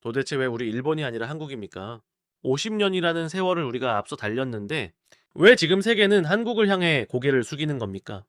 도대체 왜 우리 일본이 아니라 한국입니까? 50년이라는 세월을 우리가 앞서 달렸는데 왜 지금 세계는 한국을 향해 고개를 숙이는 겁니까?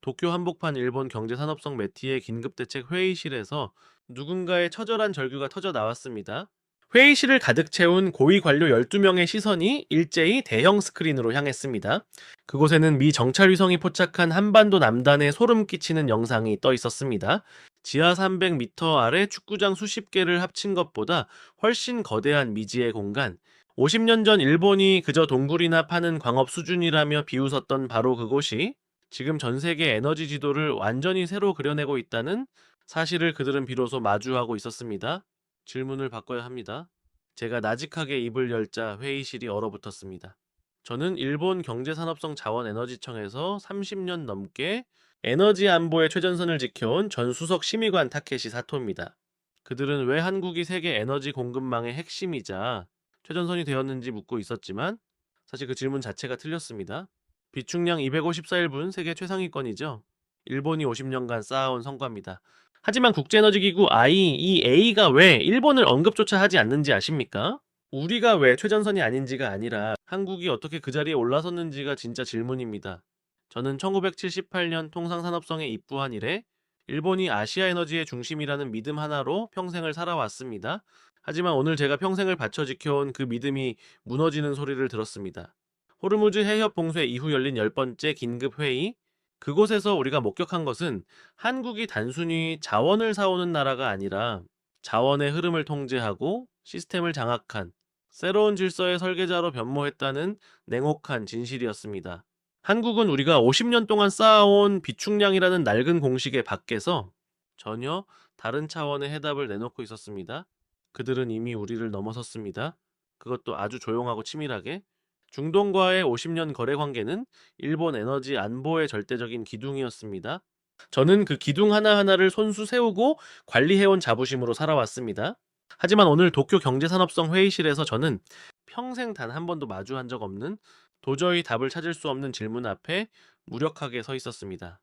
도쿄 한복판 일본 경제산업성 매티의 긴급대책 회의실에서 누군가의 처절한 절규가 터져 나왔습니다. 회의실을 가득 채운 고위 관료 12명의 시선이 일제히 대형 스크린으로 향했습니다. 그곳에는 미 정찰 위성이 포착한 한반도 남단에 소름 끼치는 영상이 떠 있었습니다. 지하 300m 아래 축구장 수십 개를 합친 것보다 훨씬 거대한 미지의 공간, 50년 전 일본이 그저 동굴이나 파는 광업 수준이라며 비웃었던 바로 그곳이 지금 전 세계 에너지 지도를 완전히 새로 그려내고 있다는 사실을 그들은 비로소 마주하고 있었습니다. 질문을 바꿔야 합니다. 제가 나직하게 입을 열자 회의실이 얼어붙었습니다. 저는 일본 경제산업성 자원에너지청에서 30년 넘게 에너지 안보의 최전선을 지켜온 전 수석 심의관 타케시 사토입니다. 그들은 왜 한국이 세계 에너지 공급망의 핵심이자 최전선이 되었는지 묻고 있었지만 사실 그 질문 자체가 틀렸습니다. 비축량 254일분 세계 최상위권이죠. 일본이 50년간 쌓아온 성과입니다. 하지만 국제에너지기구 IEA가 왜 일본을 언급조차 하지 않는지 아십니까? 우리가 왜 최전선이 아닌지가 아니라 한국이 어떻게 그 자리에 올라섰는지가 진짜 질문입니다. 저는 1978년 통상산업성에 입부한 이래 일본이 아시아 에너지의 중심이라는 믿음 하나로 평생을 살아왔습니다. 하지만 오늘 제가 평생을 바쳐 지켜온 그 믿음이 무너지는 소리를 들었습니다. 호르무즈 해협 봉쇄 이후 열린 10번째 긴급회의, 그곳에서 우리가 목격한 것은 한국이 단순히 자원을 사오는 나라가 아니라 자원의 흐름을 통제하고 시스템을 장악한 새로운 질서의 설계자로 변모했다는 냉혹한 진실이었습니다. 한국은 우리가 50년 동안 쌓아온 비축량이라는 낡은 공식의 밖에서 전혀 다른 차원의 해답을 내놓고 있었습니다. 그들은 이미 우리를 넘어섰습니다. 그것도 아주 조용하고 치밀하게. 중동과의 50년 거래 관계는 일본 에너지 안보의 절대적인 기둥이었습니다. 저는 그 기둥 하나하나를 손수 세우고 관리해온 자부심으로 살아왔습니다. 하지만 오늘 도쿄 경제산업성 회의실에서 저는 평생 단 한 번도 마주한 적 없는 도저히 답을 찾을 수 없는 질문 앞에 무력하게 서 있었습니다.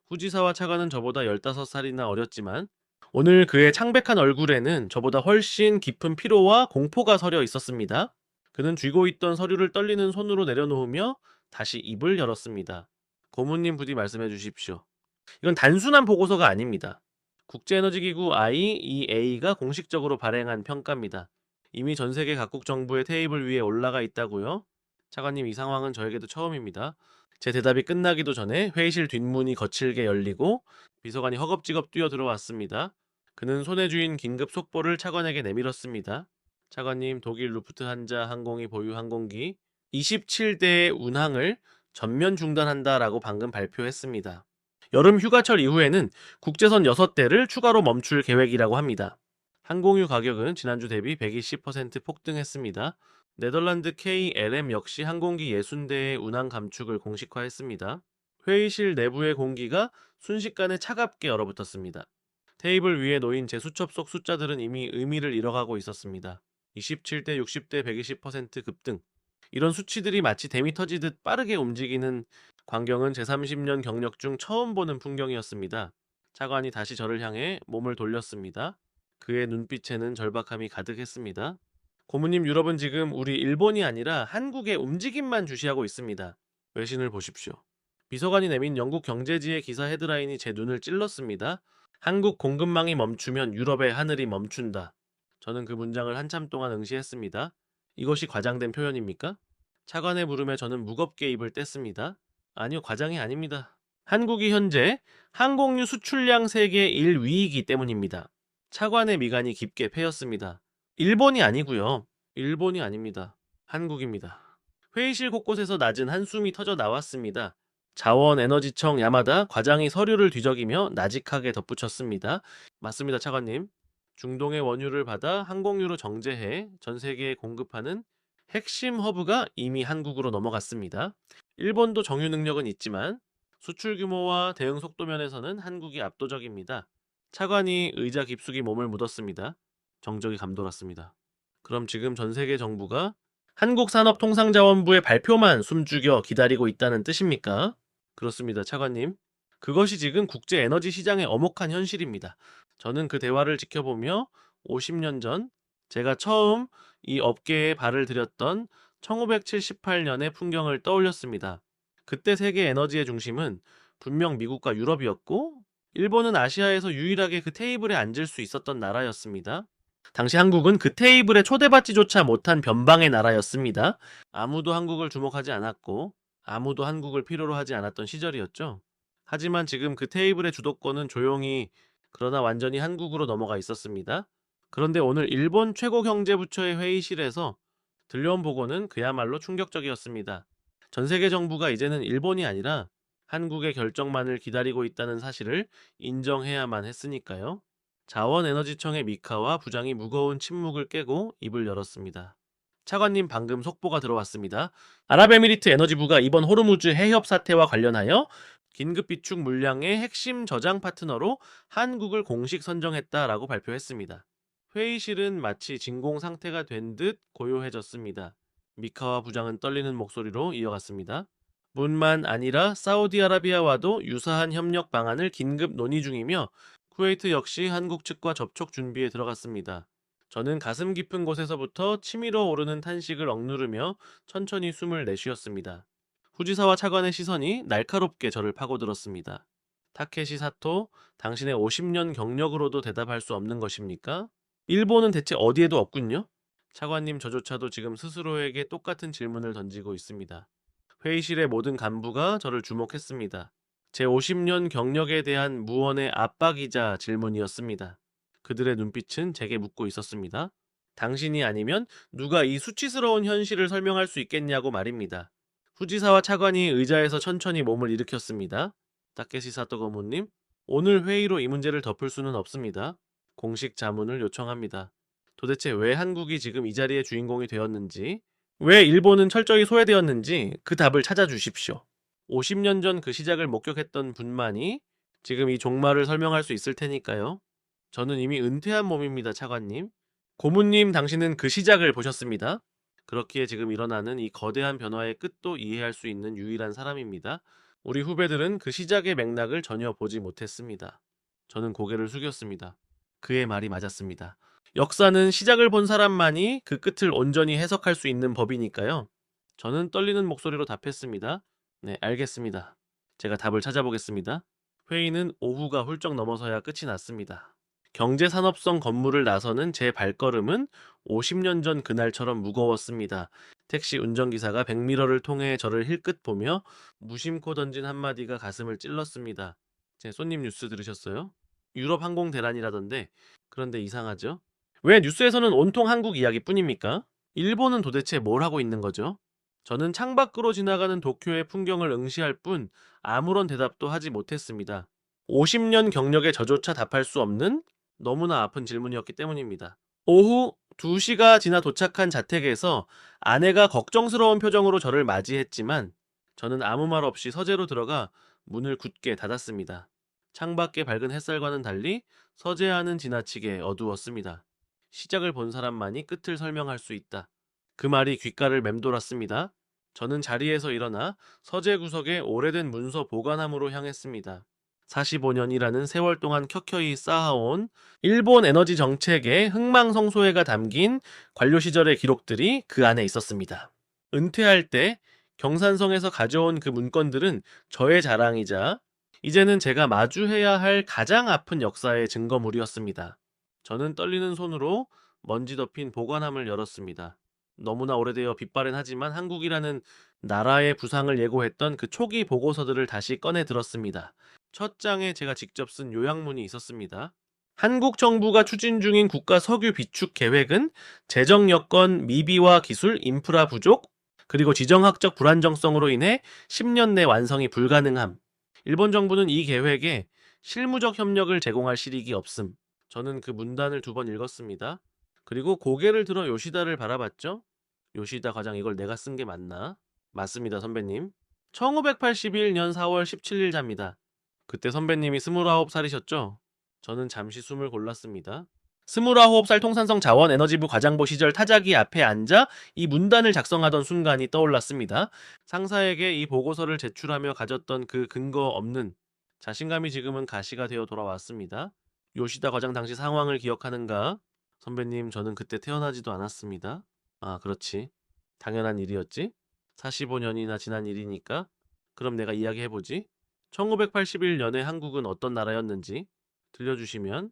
후지사와 차관은 저보다 15살이나 어렸지만 오늘 그의 창백한 얼굴에는 저보다 훨씬 깊은 피로와 공포가 서려 있었습니다. 그는 쥐고 있던 서류를 떨리는 손으로 내려놓으며 다시 입을 열었습니다. 고문님 부디 말씀해 주십시오. 이건 단순한 보고서가 아닙니다. 국제에너지기구 IEA가 공식적으로 발행한 평가입니다. 이미 전 세계 각국 정부의 테이블 위에 올라가 있다고요? 차관님, 이 상황은 저에게도 처음입니다. 제 대답이 끝나기도 전에 회의실 뒷문이 거칠게 열리고 비서관이 허겁지겁 뛰어 들어왔습니다. 그는 손에 쥐인 긴급 속보를 차관에게 내밀었습니다. 차관님, 독일 루프트한자 항공이 보유 항공기 27대의 운항을 전면 중단한다라고 방금 발표했습니다. 여름 휴가철 이후에는 국제선 6대를 추가로 멈출 계획이라고 합니다. 항공유 가격은 지난주 대비 120% 폭등했습니다. 네덜란드 KLM 역시 항공기 60대의 운항 감축을 공식화했습니다. 회의실 내부의 공기가 순식간에 차갑게 얼어붙었습니다. 테이블 위에 놓인 제 수첩 속 숫자들은 이미 의미를 잃어가고 있었습니다. 27대, 60대, 120% 급등. 이런 수치들이 마치 댐이 터지듯 빠르게 움직이는 광경은 제 30년 경력 중 처음 보는 풍경이었습니다. 차관이 다시 저를 향해 몸을 돌렸습니다. 그의 눈빛에는 절박함이 가득했습니다. 고모님, 유럽은 지금 우리 일본이 아니라 한국의 움직임만 주시하고 있습니다. 외신을 보십시오. 비서관이 내민 영국 경제지의 기사 헤드라인이 제 눈을 찔렀습니다. 한국 공급망이 멈추면 유럽의 하늘이 멈춘다. 저는 그 문장을 한참 동안 응시했습니다. 이것이 과장된 표현입니까? 차관의 물음에 저는 무겁게 입을 뗐습니다. 아니요, 과장이 아닙니다. 한국이 현재 항공유 수출량 세계 1위이기 때문입니다. 차관의 미간이 깊게 패였습니다. 일본이 아니고요. 일본이 아닙니다. 한국입니다. 회의실 곳곳에서 낮은 한숨이 터져 나왔습니다. 자원에너지청 야마다 과장이 서류를 뒤적이며 나직하게 덧붙였습니다. 맞습니다, 차관님. 중동의 원유를 받아 항공유로 정제해 전 세계에 공급하는 핵심 허브가 이미 한국으로 넘어갔습니다. 일본도 정유 능력은 있지만 수출 규모와 대응 속도 면에서는 한국이 압도적입니다. 차관이 의자 깊숙이 몸을 묻었습니다. 정적이 감돌았습니다. 그럼 지금 전 세계 정부가 한국산업통상자원부의 발표만 숨죽여 기다리고 있다는 뜻입니까? 그렇습니다, 차관님. 그것이 지금 국제 에너지 시장의 엄혹한 현실입니다. 저는 그 대화를 지켜보며 50년 전 제가 처음 이 업계에 발을 들였던 1978년의 풍경을 떠올렸습니다. 그때 세계 에너지의 중심은 분명 미국과 유럽이었고, 일본은 아시아에서 유일하게 그 테이블에 앉을 수 있었던 나라였습니다. 당시 한국은 그 테이블에 초대받지조차 못한 변방의 나라였습니다. 아무도 한국을 주목하지 않았고, 아무도 한국을 필요로 하지 않았던 시절이었죠. 하지만 지금 그 테이블의 주도권은 조용히, 그러나 완전히 한국으로 넘어가 있었습니다. 그런데 오늘 일본 최고경제부처의 회의실에서 들려온 보고는 그야말로 충격적이었습니다. 전 세계 정부가 이제는 일본이 아니라 한국의 결정만을 기다리고 있다는 사실을 인정해야만 했으니까요. 자원에너지청의 미카와 부장이 무거운 침묵을 깨고 입을 열었습니다. 차관님, 방금 속보가 들어왔습니다. 아랍에미리트 에너지부가 이번 호르무즈 해협 사태와 관련하여 긴급 비축 물량의 핵심 저장 파트너로 한국을 공식 선정했다라고 발표했습니다. 회의실은 마치 진공 상태가 된 듯 고요해졌습니다. 미카와 부장은 떨리는 목소리로 이어갔습니다. 뿐만 아니라 사우디아라비아와도 유사한 협력 방안을 긴급 논의 중이며 쿠웨이트 역시 한국 측과 접촉 준비에 들어갔습니다. 저는 가슴 깊은 곳에서부터 치밀어 오르는 탄식을 억누르며 천천히 숨을 내쉬었습니다. 후지사와 차관의 시선이 날카롭게 저를 파고들었습니다. 타케시 사토, 당신의 50년 경력으로도 대답할 수 없는 것입니까? 일본은 대체 어디에도 없군요? 차관님, 저조차도 지금 스스로에게 똑같은 질문을 던지고 있습니다. 회의실의 모든 간부가 저를 주목했습니다. 제 50년 경력에 대한 무언의 압박이자 질문이었습니다. 그들의 눈빛은 제게 묻고 있었습니다. 당신이 아니면 누가 이 수치스러운 현실을 설명할 수 있겠냐고 말입니다. 후지사와 차관이 의자에서 천천히 몸을 일으켰습니다. 타케시 사토 고문님, 오늘 회의로 이 문제를 덮을 수는 없습니다. 공식 자문을 요청합니다. 도대체 왜 한국이 지금 이 자리의 주인공이 되었는지, 왜 일본은 철저히 소외되었는지 그 답을 찾아주십시오. 50년 전 그 시작을 목격했던 분만이 지금 이 종말을 설명할 수 있을 테니까요. 저는 이미 은퇴한 몸입니다, 차관님. 고문님, 당신은 그 시작을 보셨습니다. 그렇기에 지금 일어나는 이 거대한 변화의 끝도 이해할 수 있는 유일한 사람입니다. 우리 후배들은 그 시작의 맥락을 전혀 보지 못했습니다. 저는 고개를 숙였습니다. 그의 말이 맞았습니다. 역사는 시작을 본 사람만이 그 끝을 온전히 해석할 수 있는 법이니까요. 저는 떨리는 목소리로 답했습니다. 네, 알겠습니다. 제가 답을 찾아보겠습니다. 회의는 오후가 훌쩍 넘어서야 끝이 났습니다. 경제산업성 건물을 나서는 제 발걸음은 50년 전 그날처럼 무거웠습니다. 택시 운전기사가 백미러를 통해 저를 힐끗 보며 무심코 던진 한마디가 가슴을 찔렀습니다. 제 손님 뉴스 들으셨어요? 유럽 항공 대란이라던데. 그런데 이상하죠? 왜 뉴스에서는 온통 한국 이야기뿐입니까? 일본은 도대체 뭘 하고 있는 거죠? 저는 창밖으로 지나가는 도쿄의 풍경을 응시할 뿐 아무런 대답도 하지 못했습니다. 50년 경력에 저조차 답할 수 없는 너무나 아픈 질문이었기 때문입니다. 오후 2시가 지나 도착한 자택에서 아내가 걱정스러운 표정으로 저를 맞이했지만 저는 아무 말 없이 서재로 들어가 문을 굳게 닫았습니다. 창밖의 밝은 햇살과는 달리 서재 안은 지나치게 어두웠습니다. 시작을 본 사람만이 끝을 설명할 수 있다. 그 말이 귓가를 맴돌았습니다. 저는 자리에서 일어나 서재 구석의 오래된 문서 보관함으로 향했습니다. 45년이라는 세월 동안 켜켜이 쌓아온 일본 에너지 정책의 흥망성쇠가 담긴 관료 시절의 기록들이 그 안에 있었습니다. 은퇴할 때 경산성에서 가져온 그 문건들은 저의 자랑이자 이제는 제가 마주해야 할 가장 아픈 역사의 증거물이었습니다. 저는 떨리는 손으로 먼지 덮인 보관함을 열었습니다. 너무나 오래되어 빛바랜 하지만 한국이라는 나라의 부상을 예고했던 그 초기 보고서들을 다시 꺼내 들었습니다. 첫 장에 제가 직접 쓴 요약문이 있었습니다. 한국 정부가 추진 중인 국가 석유 비축 계획은 재정 여건 미비와 기술, 인프라 부족, 그리고 지정학적 불안정성으로 인해 10년 내 완성이 불가능함. 일본 정부는 이 계획에 실무적 협력을 제공할 실익이 없음. 저는 그 문단을 2번 읽었습니다. 그리고 고개를 들어 요시다를 바라봤죠. 요시다 과장, 이걸 내가 쓴 게 맞나? 맞습니다, 선배님. 1981년 4월 17일자입니다. 그때 선배님이 29살이셨죠? 저는 잠시 숨을 골랐습니다. 29살 통산성 자원에너지부 과장보 시절 타자기 앞에 앉아 이 문단을 작성하던 순간이 떠올랐습니다. 상사에게 이 보고서를 제출하며 가졌던 그 근거 없는 자신감이 지금은 가시가 되어 돌아왔습니다. 요시다 과장 당시 상황을 기억하는가? 선배님, 저는 그때 태어나지도 않았습니다. 아, 그렇지. 당연한 일이었지. 45년이나 지난 일이니까. 그럼 내가 이야기해보지. 1981년에 한국은 어떤 나라였는지 들려주시면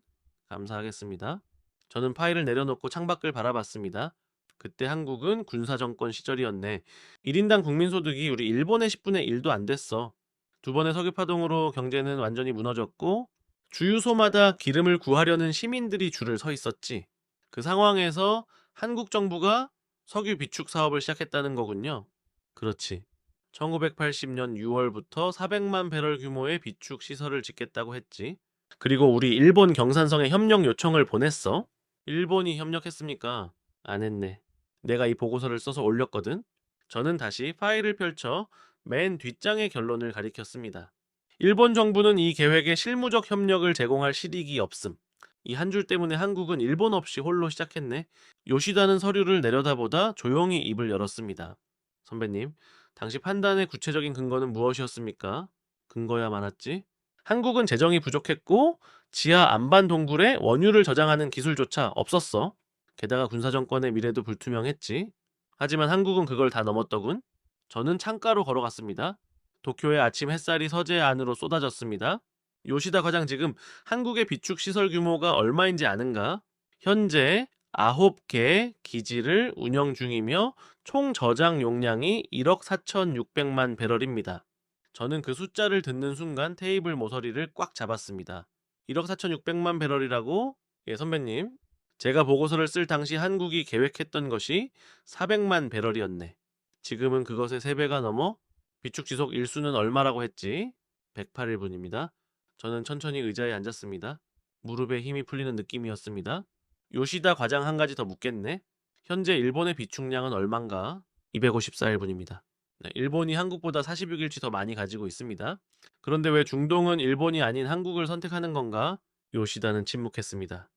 감사하겠습니다. 저는 파일을 내려놓고 창밖을 바라봤습니다. 그때 한국은 군사정권 시절이었네. 1인당 국민소득이 우리 일본의 10분의 1도 안 됐어. 두 번의 석유파동으로 경제는 완전히 무너졌고 주유소마다 기름을 구하려는 시민들이 줄을 서 있었지. 그 상황에서 한국 정부가 석유 비축 사업을 시작했다는 거군요. 그렇지. 1980년 6월부터 400만 배럴 규모의 비축 시설을 짓겠다고 했지. 그리고 우리 일본 경산성에 협력 요청을 보냈어. 일본이 협력했습니까? 안 했네. 내가 이 보고서를 써서 올렸거든. 저는 다시 파일을 펼쳐 맨 뒷장의 결론을 가리켰습니다. 일본 정부는 이 계획에 실무적 협력을 제공할 실익이 없음. 이 한 줄 때문에 한국은 일본 없이 홀로 시작했네. 요시다는 서류를 내려다보다 조용히 입을 열었습니다. 선배님, 당시 판단의 구체적인 근거는 무엇이었습니까? 근거야 많았지. 한국은 재정이 부족했고 지하 안반 동굴에 원유를 저장하는 기술조차 없었어. 게다가 군사정권의 미래도 불투명했지. 하지만 한국은 그걸 다 넘었더군. 저는 창가로 걸어갔습니다. 도쿄의 아침 햇살이 서재 안으로 쏟아졌습니다. 요시다 과장, 지금 한국의 비축 시설 규모가 얼마인지 아는가? 현재 9개 기지를 운영 중이며 총 저장 용량이 1억 4,600만 배럴입니다. 저는 그 숫자를 듣는 순간 테이블 모서리를 꽉 잡았습니다. 1억 4,600만 배럴이라고? 예, 선배님. 제가 보고서를 쓸 당시 한국이 계획했던 것이 400만 배럴이었네. 지금은 그것의 3배가 넘어 비축 지속 일수는 얼마라고 했지? 108일분입니다. 저는 천천히 의자에 앉았습니다. 무릎에 힘이 풀리는 느낌이었습니다. 요시다 과장, 한 가지 더 묻겠네. 현재 일본의 비축량은 얼만가? 254일분입니다. 네, 일본이 한국보다 46일치 더 많이 가지고 있습니다. 그런데 왜 중동은 일본이 아닌 한국을 선택하는 건가? 요시다는 침묵했습니다.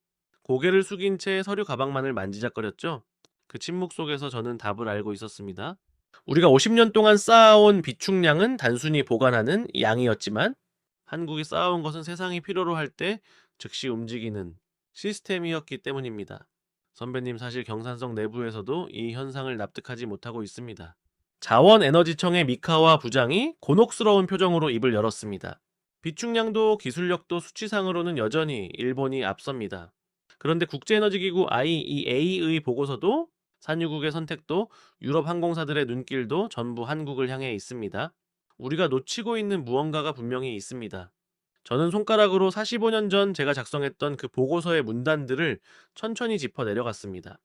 고개를 숙인 채 서류 가방만을 만지작거렸죠. 그 침묵 속에서 저는 답을 알고 있었습니다. 우리가 50년 동안 쌓아온 비축량은 단순히 보관하는 양이었지만 한국이 쌓아온 것은 세상이 필요로 할 때 즉시 움직이는 시스템이었기 때문입니다. 선배님, 사실 경산성 내부에서도 이 현상을 납득하지 못하고 있습니다. 자원에너지청의 미카와 부장이 곤혹스러운 표정으로 입을 열었습니다. 비축량도 기술력도 수치상으로는 여전히 일본이 앞섭니다. 그런데 국제에너지기구 IEA의 보고서도 산유국의 선택도 유럽 항공사들의 눈길도 전부 한국을 향해 있습니다. 우리가 놓치고 있는 무언가가 분명히 있습니다. 저는 손가락으로 45년 전 제가 작성했던 그 보고서의 문단들을 천천히 짚어 내려갔습니다.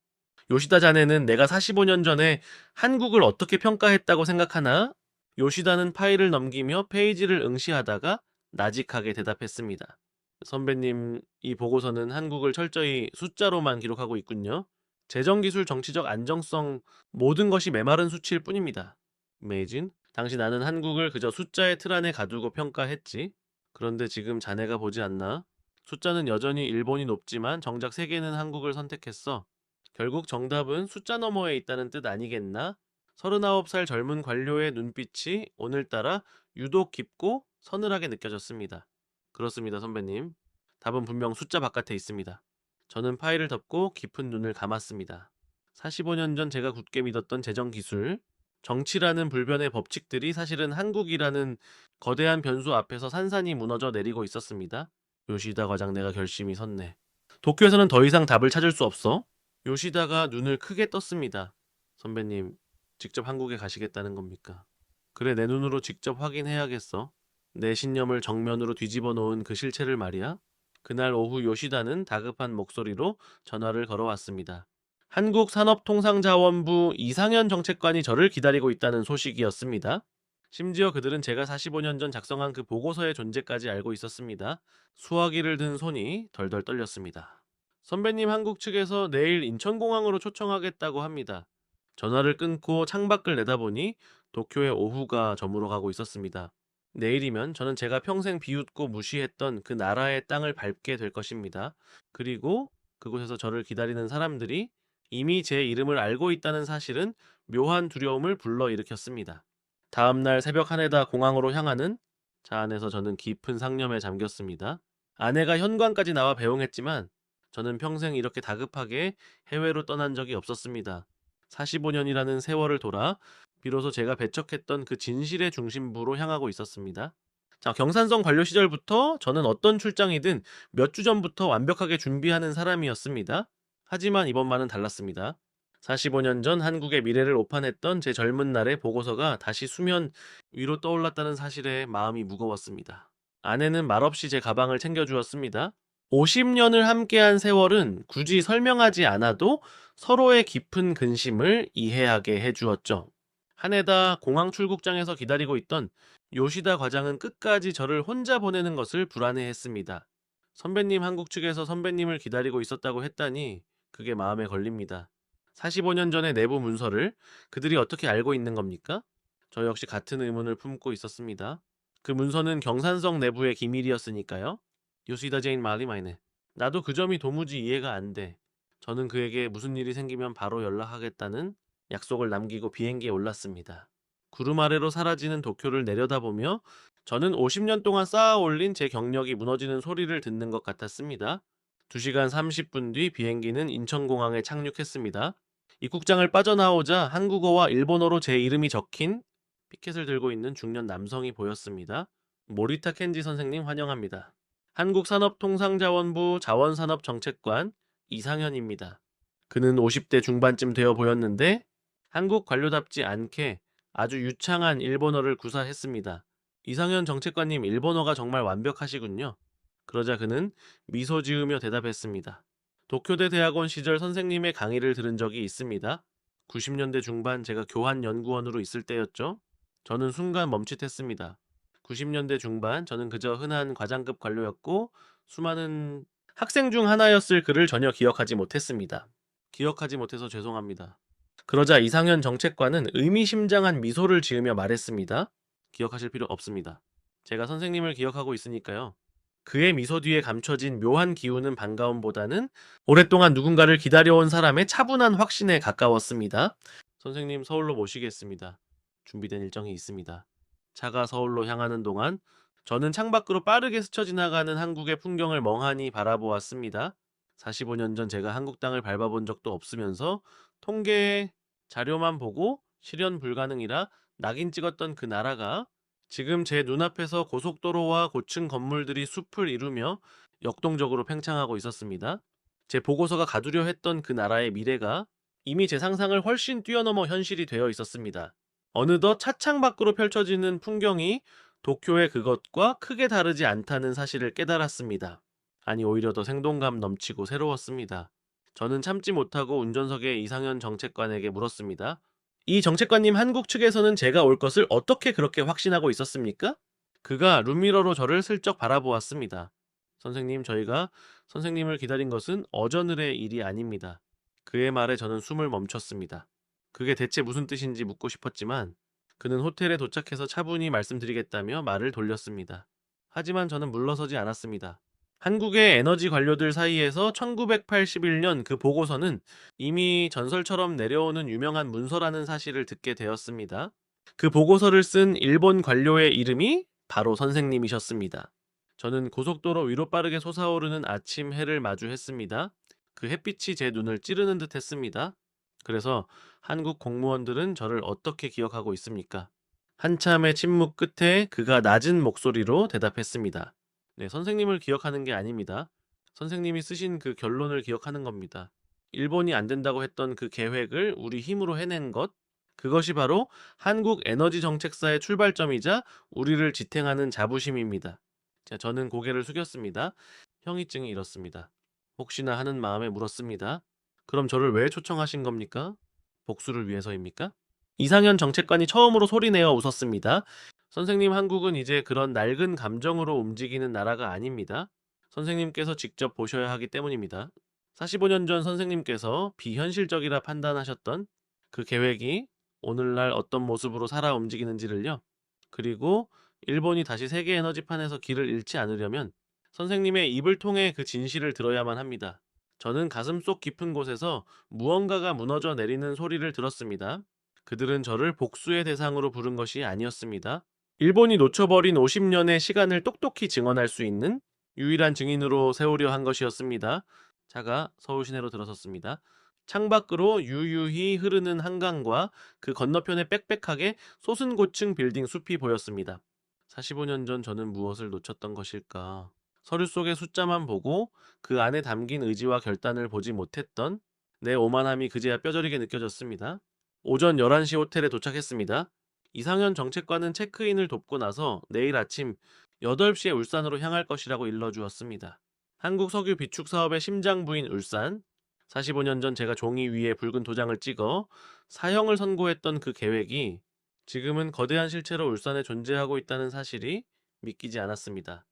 요시다 자네는 내가 45년 전에 한국을 어떻게 평가했다고 생각하나? 요시다는 파일을 넘기며 페이지를 응시하다가 나직하게 대답했습니다. 선배님, 이 보고서는 한국을 철저히 숫자로만 기록하고 있군요. 재정기술, 정치적 안정성, 모든 것이 메마른 수치일 뿐입니다. 메이진, 당시 나는 한국을 그저 숫자의 틀 안에 가두고 평가했지. 그런데 지금 자네가 보지 않나? 숫자는 여전히 일본이 높지만 정작 세계는 한국을 선택했어. 결국 정답은 숫자 너머에 있다는 뜻 아니겠나? 39살 젊은 관료의 눈빛이 오늘따라 유독 깊고 서늘하게 느껴졌습니다. 그렇습니다, 선배님. 답은 분명 숫자 바깥에 있습니다. 저는 파일을 덮고 깊은 눈을 감았습니다. 45년 전 제가 굳게 믿었던 재정기술, 정치라는 불변의 법칙들이 사실은 한국이라는 거대한 변수 앞에서 산산이 무너져 내리고 있었습니다. 요시다 과장, 내가 결심이 섰네. 도쿄에서는 더 이상 답을 찾을 수 없어. 요시다가 눈을 크게 떴습니다. 선배님, 직접 한국에 가시겠다는 겁니까? 그래, 내 눈으로 직접 확인해야겠어. 내 신념을 정면으로 뒤집어 놓은 그 실체를 말이야. 그날 오후 요시다는 다급한 목소리로 전화를 걸어왔습니다. 한국산업통상자원부 이상현 정책관이 저를 기다리고 있다는 소식이었습니다. 심지어 그들은 제가 45년 전 작성한 그 보고서의 존재까지 알고 있었습니다. 수화기를 든 손이 덜덜 떨렸습니다. 선배님, 한국 측에서 내일 인천공항으로 초청하겠다고 합니다. 전화를 끊고 창밖을 내다보니 도쿄의 오후가 저물어 가고 있었습니다. 내일이면 저는 제가 평생 비웃고 무시했던 그 나라의 땅을 밟게 될 것입니다. 그리고 그곳에서 저를 기다리는 사람들이 이미 제 이름을 알고 있다는 사실은 묘한 두려움을 불러일으켰습니다. 다음날 새벽 하네다 공항으로 향하는 차 안에서 저는 깊은 상념에 잠겼습니다. 아내가 현관까지 나와 배웅했지만 저는 평생 이렇게 다급하게 해외로 떠난 적이 없었습니다. 45년이라는 세월을 돌아 비로소 제가 배척했던 그 진실의 중심부로 향하고 있었습니다. 자, 경산성 관료 시절부터 저는 어떤 출장이든 몇 주 전부터 완벽하게 준비하는 사람이었습니다. 하지만 이번만은 달랐습니다. 45년 전 한국의 미래를 오판했던 제 젊은 날의 보고서가 다시 수면 위로 떠올랐다는 사실에 마음이 무거웠습니다. 아내는 말없이 제 가방을 챙겨주었습니다. 50년을 함께한 세월은 굳이 설명하지 않아도 서로의 깊은 근심을 이해하게 해주었죠. 한해다 공항 출국장에서 기다리고 있던 요시다 과장은 끝까지 저를 혼자 보내는 것을 불안해했습니다. 선배님 한국 측에서 선배님을 기다리고 있었다고 했다니 그게 마음에 걸립니다. 45년 전의 내부 문서를 그들이 어떻게 알고 있는 겁니까? 저 역시 같은 의문을 품고 있었습니다. 그 문서는 경산성 내부의 기밀이었으니까요. 요시다 제인 말리마이네. 나도 그 점이 도무지 이해가 안 돼. 저는 그에게 무슨 일이 생기면 바로 연락하겠다는 약속을 남기고 비행기에 올랐습니다. 구름 아래로 사라지는 도쿄를 내려다보며 저는 50년 동안 쌓아 올린 제 경력이 무너지는 소리를 듣는 것 같았습니다. 2시간 30분 뒤 비행기는 인천공항에 착륙했습니다. 입국장을 빠져나오자 한국어와 일본어로 제 이름이 적힌 피켓을 들고 있는 중년 남성이 보였습니다. 모리타 켄지 선생님 환영합니다. 한국산업통상자원부 자원산업정책관 이상현입니다. 그는 50대 중반쯤 되어 보였는데 한국 관료답지 않게 아주 유창한 일본어를 구사했습니다. 이상현 정책관님 일본어가 정말 완벽하시군요. 그러자 그는 미소 지으며 대답했습니다. 도쿄대 대학원 시절 선생님의 강의를 들은 적이 있습니다. 90년대 중반 제가 교환연구원으로 있을 때였죠. 저는 순간 멈칫했습니다. 90년대 중반 저는 그저 흔한 과장급 관료였고 수많은 학생 중 하나였을 그를 전혀 기억하지 못했습니다. 기억하지 못해서 죄송합니다. 그러자 이상현 정책관은 의미심장한 미소를 지으며 말했습니다. 기억하실 필요 없습니다. 제가 선생님을 기억하고 있으니까요. 그의 미소 뒤에 감춰진 묘한 기운은 반가움보다는 오랫동안 누군가를 기다려온 사람의 차분한 확신에 가까웠습니다. 선생님 서울로 모시겠습니다. 준비된 일정이 있습니다. 차가 서울로 향하는 동안 저는 창밖으로 빠르게 스쳐 지나가는 한국의 풍경을 멍하니 바라보았습니다. 45년 전 제가 한국 땅을 밟아본 적도 없으면서 통계 자료만 보고 실현 불가능이라 낙인 찍었던 그 나라가 지금 제 눈앞에서 고속도로와 고층 건물들이 숲을 이루며 역동적으로 팽창하고 있었습니다. 제 보고서가 가두려 했던 그 나라의 미래가 이미 제 상상을 훨씬 뛰어넘어 현실이 되어 있었습니다. 어느덧 차창 밖으로 펼쳐지는 풍경이 도쿄의 그것과 크게 다르지 않다는 사실을 깨달았습니다. 아니 오히려 더 생동감 넘치고 새로웠습니다. 저는 참지 못하고 운전석의 이상현 정책관에게 물었습니다. 이 정책관님 한국 측에서는 제가 올 것을 어떻게 그렇게 확신하고 있었습니까? 그가 룸미러로 저를 슬쩍 바라보았습니다. 선생님, 저희가 선생님을 기다린 것은 어저늘의 일이 아닙니다. 그의 말에 저는 숨을 멈췄습니다. 그게 대체 무슨 뜻인지 묻고 싶었지만 그는 호텔에 도착해서 차분히 말씀드리겠다며 말을 돌렸습니다. 하지만 저는 물러서지 않았습니다. 한국의 에너지 관료들 사이에서 1981년 그 보고서는 이미 전설처럼 내려오는 유명한 문서라는 사실을 듣게 되었습니다. 그 보고서를 쓴 일본 관료의 이름이 바로 선생님이셨습니다. 저는 고속도로 위로 빠르게 솟아오르는 아침 해를 마주했습니다. 그 햇빛이 제 눈을 찌르는 듯 했습니다. 그래서 한국 공무원들은 저를 어떻게 기억하고 있습니까? 한참의 침묵 끝에 그가 낮은 목소리로 대답했습니다. 네, 선생님을 기억하는 게 아닙니다. 선생님이 쓰신 그 결론을 기억하는 겁니다. 일본이 안 된다고 했던 그 계획을 우리 힘으로 해낸 것, 그것이 바로 한국 에너지 정책사의 출발점이자 우리를 지탱하는 자부심입니다. 자, 저는 고개를 숙였습니다. 형이증이 이렇습니다. 혹시나 하는 마음에 물었습니다. 그럼 저를 왜 초청하신 겁니까? 복수를 위해서입니까? 이상현 정책관이 처음으로 소리내어 웃었습니다. 선생님 한국은 이제 그런 낡은 감정으로 움직이는 나라가 아닙니다. 선생님께서 직접 보셔야 하기 때문입니다. 45년 전 선생님께서 비현실적이라 판단하셨던 그 계획이 오늘날 어떤 모습으로 살아 움직이는지를요. 그리고 일본이 다시 세계 에너지판에서 길을 잃지 않으려면 선생님의 입을 통해 그 진실을 들어야만 합니다. 저는 가슴속 깊은 곳에서 무언가가 무너져 내리는 소리를 들었습니다. 그들은 저를 복수의 대상으로 부른 것이 아니었습니다. 일본이 놓쳐버린 50년의 시간을 똑똑히 증언할 수 있는 유일한 증인으로 세우려 한 것이었습니다. 차가 서울 시내로 들어섰습니다. 창밖으로 유유히 흐르는 한강과 그 건너편에 빽빽하게 솟은고층 빌딩 숲이 보였습니다. 45년 전 저는 무엇을 놓쳤던 것일까? 서류 속의 숫자만 보고 그 안에 담긴 의지와 결단을 보지 못했던 내 오만함이 그제야 뼈저리게 느껴졌습니다. 오전 11시 호텔에 도착했습니다. 이상현 정책관은 체크인을 돕고 나서 내일 아침 8시에 울산으로 향할 것이라고 일러주었습니다. 한국 석유 비축 사업의 심장부인 울산. 45년 전 제가 종이 위에 붉은 도장을 찍어 사형을 선고했던 그 계획이 지금은 거대한 실체로 울산에 존재하고 있다는 사실이 믿기지 않았습니다.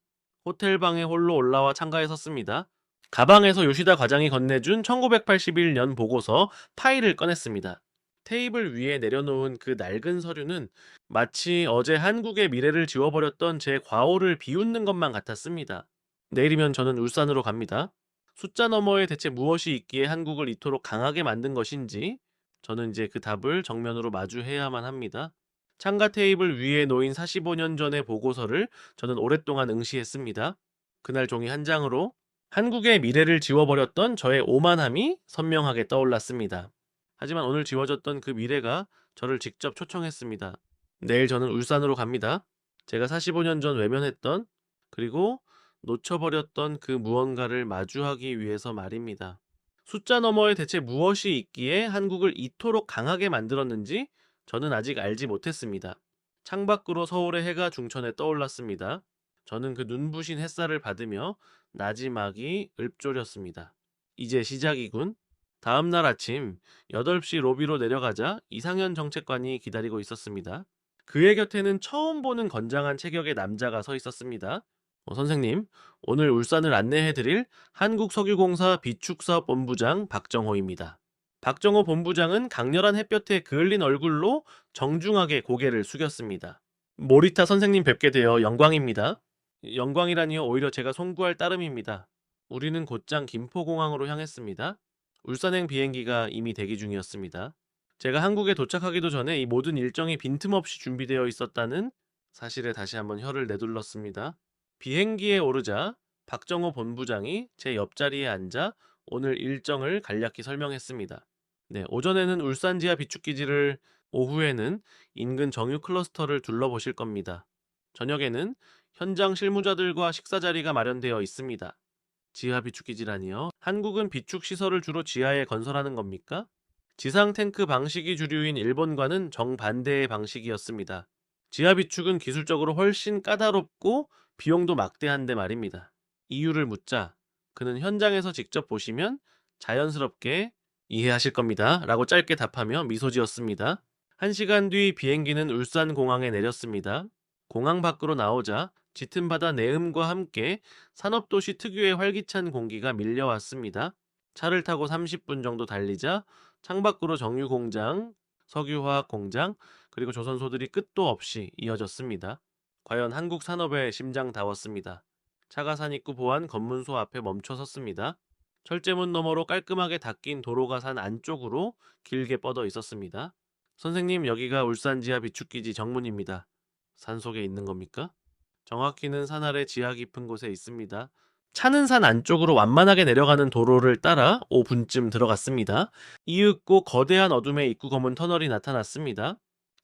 호텔 방에 홀로 올라와 창가에 섰습니다. 가방에서 요시다 과장이 건네준 1981년 보고서 파일을 꺼냈습니다. 테이블 위에 내려놓은 그 낡은 서류는 마치 어제 한국의 미래를 지워버렸던 제 과오를 비웃는 것만 같았습니다. 내일이면 저는 울산으로 갑니다. 숫자 너머에 대체 무엇이 있기에 한국을 이토록 강하게 만든 것인지 저는 이제 그 답을 정면으로 마주해야만 합니다. 창가 테이블 위에 놓인 45년 전의 보고서를 저는 오랫동안 응시했습니다. 그날 종이 한 장으로 한국의 미래를 지워버렸던 저의 오만함이 선명하게 떠올랐습니다. 하지만 오늘 지워졌던 그 미래가 저를 직접 초청했습니다. 내일 저는 울산으로 갑니다. 제가 45년 전 외면했던 그리고 놓쳐버렸던 그 무언가를 마주하기 위해서 말입니다. 숫자 너머에 대체 무엇이 있기에 한국을 이토록 강하게 만들었는지 저는 아직 알지 못했습니다. 창밖으로 서울의 해가 중천에 떠올랐습니다. 저는 그 눈부신 햇살을 받으며 나지막이 읊조렸습니다. 이제 시작이군. 다음 날 아침 8시 로비로 내려가자 이상현 정책관이 기다리고 있었습니다. 그의 곁에는 처음 보는 건장한 체격의 남자가 서 있었습니다. 선생님, 오늘 울산을 안내해드릴 한국석유공사 비축사업본부장 박정호입니다. 박정호 본부장은 강렬한 햇볕에 그을린 얼굴로 정중하게 고개를 숙였습니다. 모리타 선생님 뵙게 되어 영광입니다. 영광이라니요, 오히려 제가 송구할 따름입니다. 우리는 곧장 김포공항으로 향했습니다. 울산행 비행기가 이미 대기 중이었습니다. 제가 한국에 도착하기도 전에 이 모든 일정이 빈틈없이 준비되어 있었다는 사실에 다시 한번 혀를 내둘렀습니다. 비행기에 오르자 박정호 본부장이 제 옆자리에 앉아 오늘 일정을 간략히 설명했습니다. 네, 오전에는 울산 지하 비축기지를, 오후에는 인근 정유 클러스터를 둘러보실 겁니다. 저녁에는 현장 실무자들과 식사 자리가 마련되어 있습니다. 지하 비축기지라니요? 한국은 비축 시설을 주로 지하에 건설하는 겁니까? 지상 탱크 방식이 주류인 일본과는 정반대의 방식이었습니다. 지하 비축은 기술적으로 훨씬 까다롭고 비용도 막대한데 말입니다. 이유를 묻자 그는 현장에서 직접 보시면 자연스럽게 이해하실 겁니다. 라고 짧게 답하며 미소 지었습니다. 1시간 뒤 비행기는 울산공항에 내렸습니다. 공항 밖으로 나오자 짙은 바다 내음과 함께 산업도시 특유의 활기찬 공기가 밀려왔습니다. 차를 타고 30분 정도 달리자 창밖으로 정유공장, 석유화학공장, 그리고 조선소들이 끝도 없이 이어졌습니다. 과연 한국 산업의 심장다웠습니다. 차가 산 입구 보안 검문소 앞에 멈춰 섰습니다. 철제문 너머로 깔끔하게 닦인 도로가 산 안쪽으로 길게 뻗어 있었습니다. 선생님, 여기가 울산 지하 비축기지 정문입니다. 산 속에 있는 겁니까? 정확히는 산 아래 지하 깊은 곳에 있습니다. 차는 산 안쪽으로 완만하게 내려가는 도로를 따라 5분쯤 들어갔습니다. 이윽고 거대한 어둠의 입구 검은 터널이 나타났습니다.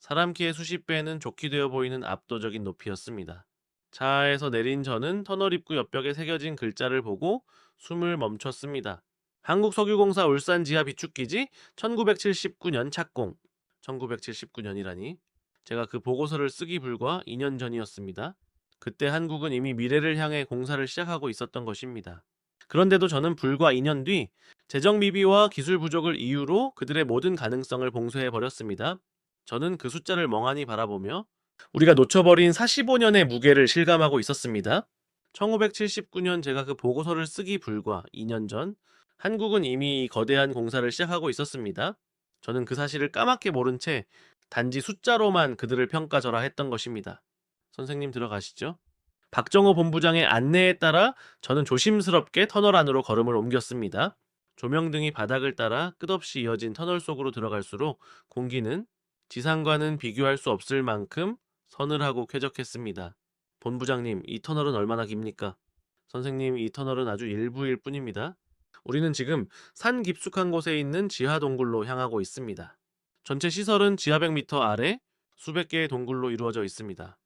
사람 키의 수십 배는 좋게 되어 보이는 압도적인 높이였습니다. 차에서 내린 저는 터널 입구 옆벽에 새겨진 글자를 보고 숨을 멈췄습니다. 한국석유공사 울산 지하 비축기지 1979년 착공. 1979년이라니. 제가 그 보고서를 쓰기 불과 2년 전이었습니다. 그때 한국은 이미 미래를 향해 공사를 시작하고 있었던 것입니다. 그런데도 저는 불과 2년 뒤 재정 미비와 기술 부족을 이유로 그들의 모든 가능성을 봉쇄해 버렸습니다. 저는 그 숫자를 멍하니 바라보며 우리가 놓쳐버린 45년의 무게를 실감하고 있었습니다. 1979년 제가 그 보고서를 쓰기 불과 2년 전 한국은 이미 이 거대한 공사를 시작하고 있었습니다. 저는 그 사실을 까맣게 모른 채 단지 숫자로만 그들을 평가절하했던 것입니다. 선생님 들어가시죠. 박정호 본부장의 안내에 따라 저는 조심스럽게 터널 안으로 걸음을 옮겼습니다. 조명등이 바닥을 따라 끝없이 이어진 터널 속으로 들어갈수록 공기는 지상과는 비교할 수 없을 만큼 서늘하고 쾌적했습니다. 본부장님, 이 터널은 얼마나 깁니까? 선생님, 이 터널은 아주 일부일 뿐입니다. 우리는 지금 산 깊숙한 곳에 있는 지하 동굴로 향하고 있습니다. 전체 시설은 지하 100m 아래 수백 개의 동굴로 이루어져 있습니다.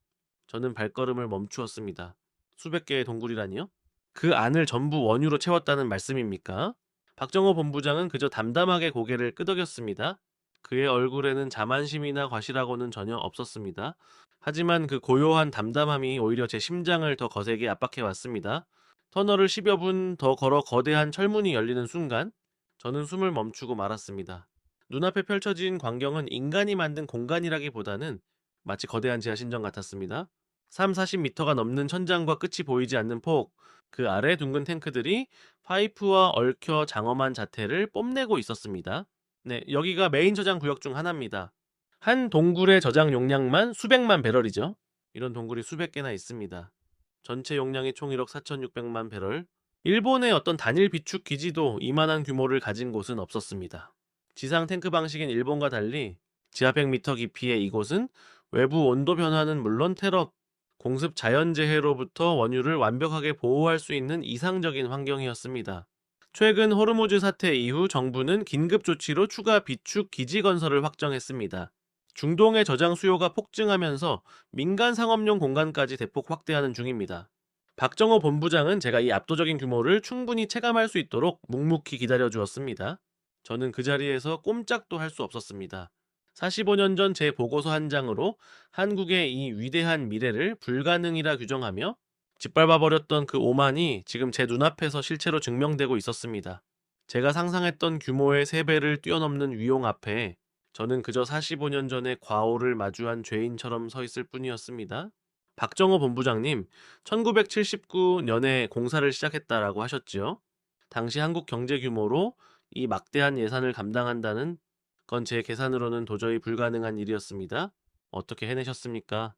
저는 발걸음을 멈추었습니다. 수백 개의 동굴이라니요? 그 안을 전부 원유로 채웠다는 말씀입니까? 박정호 본부장은 그저 담담하게 고개를 끄덕였습니다. 그의 얼굴에는 자만심이나 과실하고는 전혀 없었습니다. 하지만 그 고요한 담담함이 오히려 제 심장을 더 거세게 압박해 왔습니다. 터널을 10여 분 더 걸어 거대한 철문이 열리는 순간 저는 숨을 멈추고 말았습니다. 눈앞에 펼쳐진 광경은 인간이 만든 공간이라기보다는 마치 거대한 지하신전 같았습니다. 3, 40m가 넘는 천장과 끝이 보이지 않는 폭, 그 아래 둥근 탱크들이 파이프와 얽혀 장엄한 자태를 뽐내고 있었습니다. 네, 여기가 메인 저장 구역 중 하나입니다. 한 동굴의 저장 용량만 수백만 배럴이죠. 이런 동굴이 수백 개나 있습니다. 전체 용량이 총 1억 4,600만 배럴. 일본의 어떤 단일 비축 기지도 이만한 규모를 가진 곳은 없었습니다. 지상 탱크 방식인 일본과 달리 지하 100m 깊이의 이곳은 외부 온도 변화는 물론 테러, 공습 자연재해로부터 원유를 완벽하게 보호할 수 있는 이상적인 환경이었습니다. 최근 호르무즈 사태 이후 정부는 긴급 조치로 추가 비축 기지 건설을 확정했습니다. 중동의 저장 수요가 폭증하면서 민간 상업용 공간까지 대폭 확대하는 중입니다. 박정호 본부장은 제가 이 압도적인 규모를 충분히 체감할 수 있도록 묵묵히 기다려 주었습니다. 저는 그 자리에서 꼼짝도 할 수 없었습니다. 45년 전 제 보고서 한 장으로 한국의 이 위대한 미래를 불가능이라 규정하며 짓밟아버렸던 그 오만이 지금 제 눈앞에서 실체로 증명되고 있었습니다. 제가 상상했던 규모의 3배를 뛰어넘는 위용 앞에 저는 그저 45년 전의 과오를 마주한 죄인처럼 서 있을 뿐이었습니다. 박정호 본부장님, 1979년에 공사를 시작했다라고 하셨죠? 당시 한국 경제 규모로 이 막대한 예산을 감당한다는 건 제 계산으로는 도저히 불가능한 일이었습니다. 어떻게 해내셨습니까?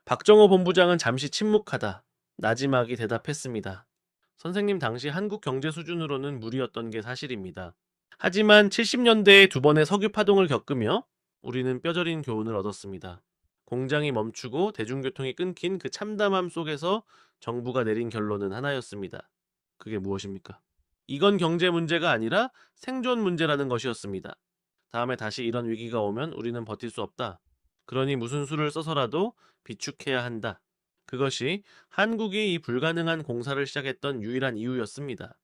박정호 본부장은 잠시 침묵하다 나지막이 대답했습니다. 선생님 당시 한국 경제 수준으로는 무리였던 게 사실입니다. 하지만 70년대에 2번의 석유 파동을 겪으며 우리는 뼈저린 교훈을 얻었습니다. 공장이 멈추고 대중교통이 끊긴 그 참담함 속에서 정부가 내린 결론은 하나였습니다. 그게 무엇입니까? 이건 경제 문제가 아니라 생존 문제라는 것이었습니다. 다음에 다시 이런 위기가 오면 우리는 버틸 수 없다. 그러니 무슨 수를 써서라도 비축해야 한다. 그것이 한국이 이 불가능한 공사를 시작했던 유일한 이유였습니다.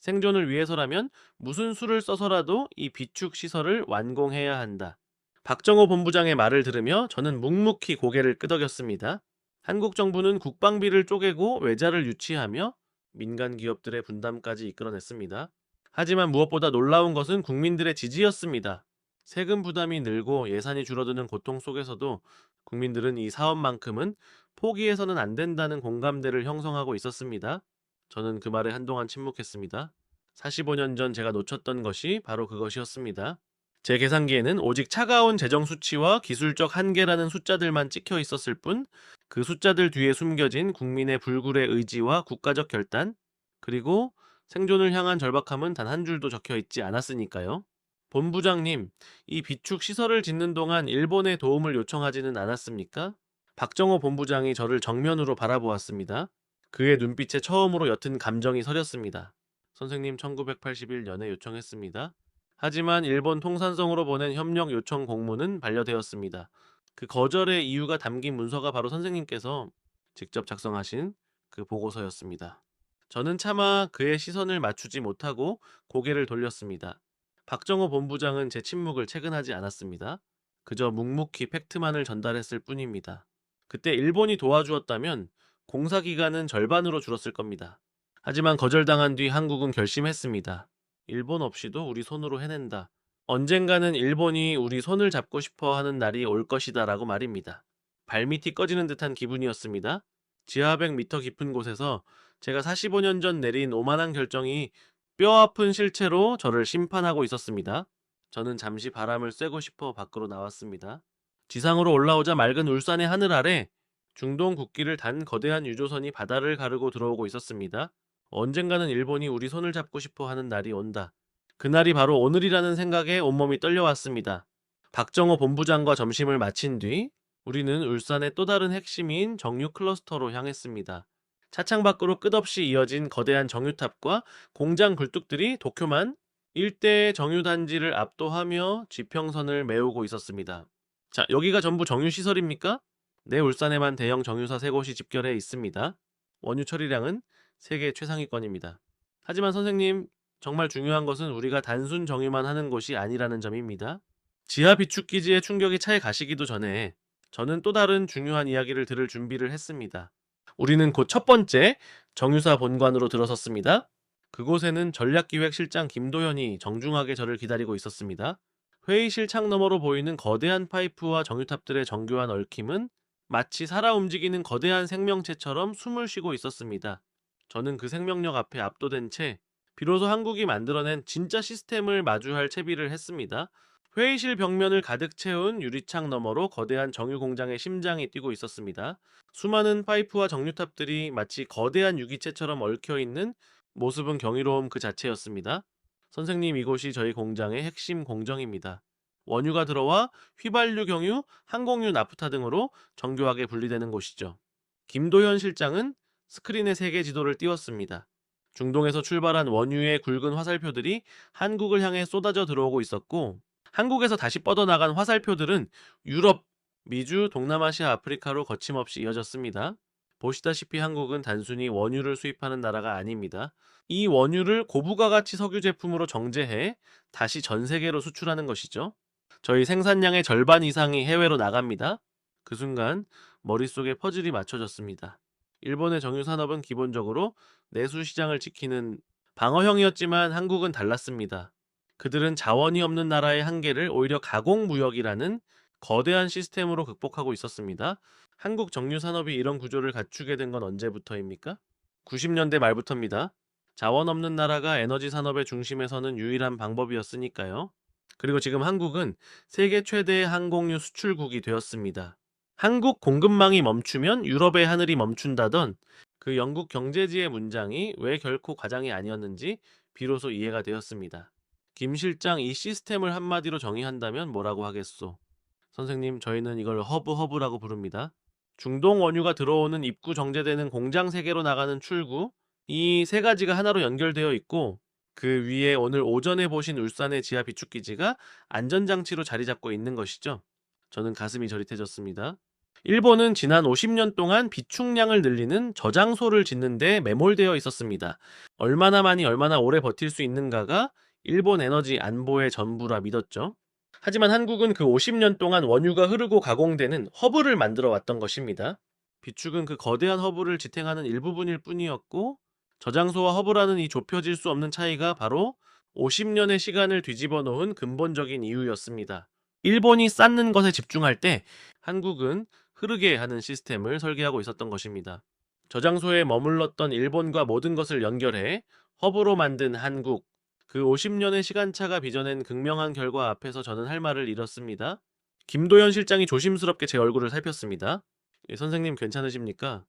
생존을 위해서라면 무슨 수를 써서라도 이 비축 시설을 완공해야 한다. 박정호 본부장의 말을 들으며 저는 묵묵히 고개를 끄덕였습니다. 한국 정부는 국방비를 쪼개고 외자를 유치하며 민간 기업들의 분담까지 이끌어냈습니다. 하지만 무엇보다 놀라운 것은 국민들의 지지였습니다. 세금 부담이 늘고 예산이 줄어드는 고통 속에서도 국민들은 이 사업만큼은 포기해서는 안 된다는 공감대를 형성하고 있었습니다. 저는 그 말에 한동안 침묵했습니다. 45년 전 제가 놓쳤던 것이 바로 그것이었습니다. 제 계산기에는 오직 차가운 재정 수치와 기술적 한계라는 숫자들만 찍혀 있었을 뿐, 그 숫자들 뒤에 숨겨진 국민의 불굴의 의지와 국가적 결단, 그리고 생존을 향한 절박함은 단 한 줄도 적혀 있지 않았으니까요. 본부장님, 이 비축 시설을 짓는 동안 일본의 도움을 요청하지는 않았습니까? 박정호 본부장이 저를 정면으로 바라보았습니다. 그의 눈빛에 처음으로 옅은 감정이 서렸습니다. 선생님 1981년에 요청했습니다. 하지만 일본 통산성으로 보낸 협력 요청 공문은 반려되었습니다. 그 거절의 이유가 담긴 문서가 바로 선생님께서 직접 작성하신 그 보고서였습니다. 저는 차마 그의 시선을 맞추지 못하고 고개를 돌렸습니다. 박정호 본부장은 제 침묵을 체근하지 않았습니다. 그저 묵묵히 팩트만을 전달했을 뿐입니다. 그때 일본이 도와주었다면 공사 기간은 절반으로 줄었을 겁니다. 하지만 거절당한 뒤 한국은 결심했습니다. 일본 없이도 우리 손으로 해낸다. 언젠가는 일본이 우리 손을 잡고 싶어 하는 날이 올 것이다 라고 말입니다. 발밑이 꺼지는 듯한 기분이었습니다. 지하 100m 깊은 곳에서 제가 45년 전 내린 오만한 결정이 뼈아픈 실체로 저를 심판하고 있었습니다. 저는 잠시 바람을 쐬고 싶어 밖으로 나왔습니다. 지상으로 올라오자 맑은 울산의 하늘 아래 중동 국기를 단 거대한 유조선이 바다를 가르고 들어오고 있었습니다. 언젠가는 일본이 우리 손을 잡고 싶어 하는 날이 온다. 그날이 바로 오늘이라는 생각에 온몸이 떨려왔습니다. 박정호 본부장과 점심을 마친 뒤 우리는 울산의 또 다른 핵심인 정유 클러스터로 향했습니다. 차창 밖으로 끝없이 이어진 거대한 정유탑과 공장 굴뚝들이 도쿄만 일대의 정유단지를 압도하며 지평선을 메우고 있었습니다. 자, 여기가 전부 정유시설입니까? 네, 울산에만 대형 정유사 3곳이 집결해 있습니다. 원유 처리량은 세계 최상위권입니다. 하지만 선생님, 정말 중요한 것은 우리가 단순 정유만 하는 곳이 아니라는 점입니다. 지하 비축기지의 충격이 차에 가시기도 전에 저는 또 다른 중요한 이야기를 들을 준비를 했습니다. 우리는 곧 첫 번째 정유사 본관으로 들어섰습니다. 그곳에는 전략기획실장 김도현이 정중하게 저를 기다리고 있었습니다. 회의실 창 너머로 보이는 거대한 파이프와 정유탑들의 정교한 얽힘은 마치 살아 움직이는 거대한 생명체처럼 숨을 쉬고 있었습니다. 저는 그 생명력 앞에 압도된 채 비로소 한국이 만들어낸 진짜 시스템을 마주할 채비를 했습니다. 회의실 벽면을 가득 채운 유리창 너머로 거대한 정유 공장의 심장이 뛰고 있었습니다. 수많은 파이프와 정유탑들이 마치 거대한 유기체처럼 얽혀있는 모습은 경이로움 그 자체였습니다. 선생님, 이곳이 저희 공장의 핵심 공정입니다. 원유가 들어와 휘발유, 경유, 항공유, 나프타 등으로 정교하게 분리되는 곳이죠. 김도현 실장은 스크린에 세계 지도를 띄웠습니다. 중동에서 출발한 원유의 굵은 화살표들이 한국을 향해 쏟아져 들어오고 있었고, 한국에서 다시 뻗어나간 화살표들은 유럽, 미주, 동남아시아, 아프리카로 거침없이 이어졌습니다. 보시다시피 한국은 단순히 원유를 수입하는 나라가 아닙니다. 이 원유를 고부가 가치 석유 제품으로 정제해 다시 전 세계로 수출하는 것이죠. 저희 생산량의 절반 이상이 해외로 나갑니다. 그 순간 머릿속에 퍼즐이 맞춰졌습니다. 일본의 정유 산업은 기본적으로 내수 시장을 지키는 방어형이었지만 한국은 달랐습니다. 그들은 자원이 없는 나라의 한계를 오히려 가공무역이라는 거대한 시스템으로 극복하고 있었습니다. 한국 정유 산업이 이런 구조를 갖추게 된 건 언제부터입니까? 90년대 말부터입니다. 자원 없는 나라가 에너지 산업의 중심에 서는 유일한 방법이었으니까요. 그리고 지금 한국은 세계 최대의 항공유 수출국이 되었습니다. 한국 공급망이 멈추면 유럽의 하늘이 멈춘다던 그 영국 경제지의 문장이 왜 결코 과장이 아니었는지 비로소 이해가 되었습니다. 김 실장, 이 시스템을 한마디로 정의한다면 뭐라고 하겠소? 선생님, 저희는 이걸 허브라고 부릅니다. 중동 원유가 들어오는 입구, 정제되는 공장 세계로 나가는 출구, 이 세 가지가 하나로 연결되어 있고, 그 위에 오늘 오전에 보신 울산의 지하 비축기지가 안전장치로 자리 잡고 있는 것이죠. 저는 가슴이 저릿해졌습니다. 일본은 지난 50년 동안 비축량을 늘리는 저장소를 짓는 데 매몰되어 있었습니다. 얼마나 많이 얼마나 오래 버틸 수 있는가가 일본 에너지 안보의 전부라 믿었죠. 하지만 한국은 그 50년 동안 원유가 흐르고 가공되는 허브를 만들어 왔던 것입니다. 비축은 그 거대한 허브를 지탱하는 일부분일 뿐이었고, 저장소와 허브라는 이 좁혀질 수 없는 차이가 바로 50년의 시간을 뒤집어 놓은 근본적인 이유였습니다. 일본이 쌓는 것에 집중할 때 한국은 흐르게 하는 시스템을 설계하고 있었던 것입니다. 저장소에 머물렀던 일본과 모든 것을 연결해 허브로 만든 한국, 그 50년의 시간차가 빚어낸 극명한 결과 앞에서 저는 할 말을 잃었습니다. 김도현 실장이 조심스럽게 제 얼굴을 살폈습니다. 예, 선생님 괜찮으십니까?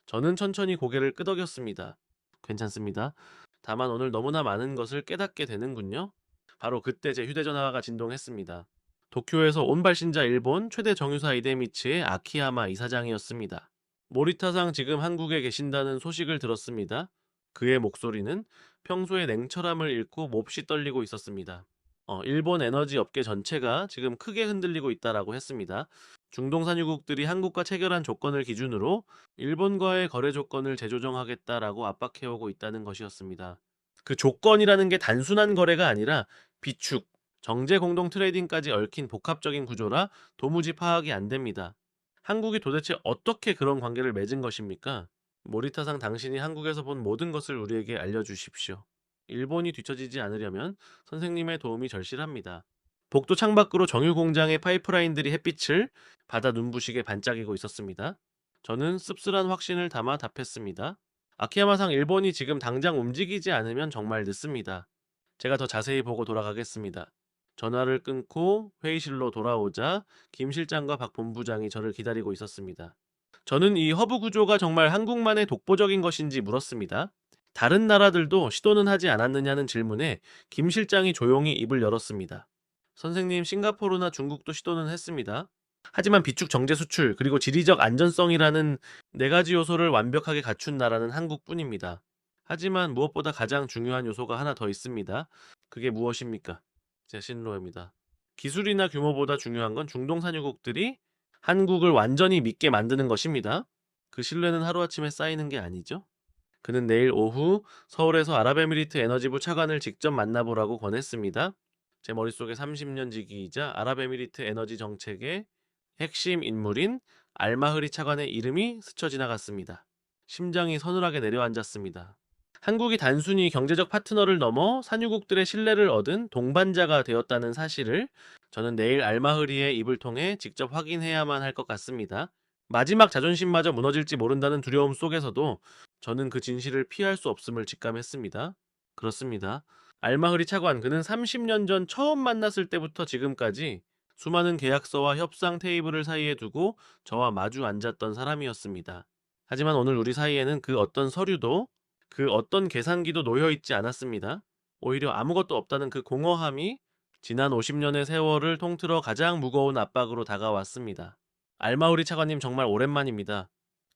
저는 천천히 고개를 끄덕였습니다. 괜찮습니다. 다만 오늘 너무나 많은 것을 깨닫게 되는군요. 바로 그때 제 휴대전화가 진동했습니다. 도쿄에서 온발신자 일본 최대 정유사 이데미츠의 아키야마 이사장이었습니다. 모리타상 지금 한국에 계신다는 소식을 들었습니다. 그의 목소리는 평소의 냉철함을 잃고 몹시 떨리고 있었습니다. 일본 에너지 업계 전체가 지금 크게 흔들리고 있다라고 했습니다. 중동 산유국들이 한국과 체결한 조건을 기준으로 일본과의 거래 조건을 재조정하겠다라고 압박해오고 있다는 것이었습니다. 그 조건이라는 게 단순한 거래가 아니라 비축, 정제 공동 트레이딩까지 얽힌 복합적인 구조라 도무지 파악이 안 됩니다. 한국이 도대체 어떻게 그런 관계를 맺은 것입니까? 모리타상, 당신이 한국에서 본 모든 것을 우리에게 알려주십시오. 일본이 뒤처지지 않으려면 선생님의 도움이 절실합니다. 복도 창밖으로 정유 공장의 파이프라인들이 햇빛을 받아 눈부시게 반짝이고 있었습니다. 저는 씁쓸한 확신을 담아 답했습니다. 아키야마상, 일본이 지금 당장 움직이지 않으면 정말 늦습니다. 제가 더 자세히 보고 돌아가겠습니다. 전화를 끊고 회의실로 돌아오자 김 실장과 박 본부장이 저를 기다리고 있었습니다. 저는 이 허브 구조가 정말 한국만의 독보적인 것인지 물었습니다. 다른 나라들도 시도는 하지 않았느냐는 질문에 김 실장이 조용히 입을 열었습니다. 선생님, 싱가포르나 중국도 시도는 했습니다. 하지만 비축 정제 수출 그리고 지리적 안전성이라는 네 가지 요소를 완벽하게 갖춘 나라는 한국뿐입니다. 하지만 무엇보다 가장 중요한 요소가 하나 더 있습니다. 그게 무엇입니까? 제 신로입니다. 기술이나 규모보다 중요한 건 중동 산유국들이 한국을 완전히 믿게 만드는 것입니다. 그 신뢰는 하루아침에 쌓이는 게 아니죠. 그는 내일 오후 서울에서 아랍에미리트 에너지부 차관을 직접 만나보라고 권했습니다. 제 머릿속에 30년 지기이자 아랍에미리트 에너지 정책의 핵심 인물인 알마흐리 차관의 이름이 스쳐 지나갔습니다. 심장이 서늘하게 내려앉았습니다. 한국이 단순히 경제적 파트너를 넘어 산유국들의 신뢰를 얻은 동반자가 되었다는 사실을 저는 내일 알마흐리의 입을 통해 직접 확인해야만 할 것 같습니다. 마지막 자존심마저 무너질지 모른다는 두려움 속에서도 저는 그 진실을 피할 수 없음을 직감했습니다. 그렇습니다. 알마흐리 차관, 그는 30년 전 처음 만났을 때부터 지금까지 수많은 계약서와 협상 테이블을 사이에 두고 저와 마주 앉았던 사람이었습니다. 하지만 오늘 우리 사이에는 그 어떤 서류도 그 어떤 계산기도 놓여 있지 않았습니다. 오히려 아무것도 없다는 그 공허함이 지난 50년의 세월을 통틀어 가장 무거운 압박으로 다가왔습니다. 알마우리 차관님 정말 오랜만입니다.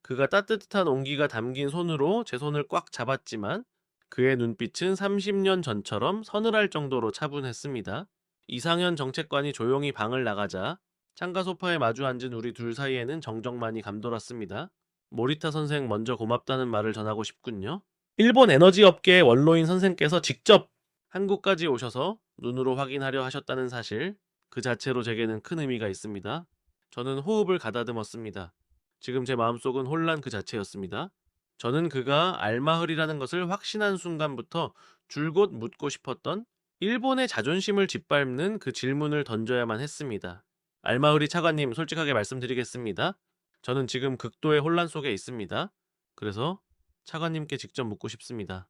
그가 따뜻한 온기가 담긴 손으로 제 손을 꽉 잡았지만 그의 눈빛은 30년 전처럼 서늘할 정도로 차분했습니다. 이상현 정책관이 조용히 방을 나가자 창가 소파에 마주 앉은 우리 둘 사이에는 정적만이 감돌았습니다. 모리타 선생 먼저 고맙다는 말을 전하고 싶군요. 일본 에너지 업계의 원로인 선생께서 직접 한국까지 오셔서 눈으로 확인하려 하셨다는 사실, 그 자체로 제게는 큰 의미가 있습니다. 저는 호흡을 가다듬었습니다. 지금 제 마음속은 혼란 그 자체였습니다. 저는 그가 알마흐리라는 것을 확신한 순간부터 줄곧 묻고 싶었던 일본의 자존심을 짓밟는 그 질문을 던져야만 했습니다. 알마흐리 차관님, 솔직하게 말씀드리겠습니다. 저는 지금 극도의 혼란 속에 있습니다. 그래서 차관님께 직접 묻고 싶습니다.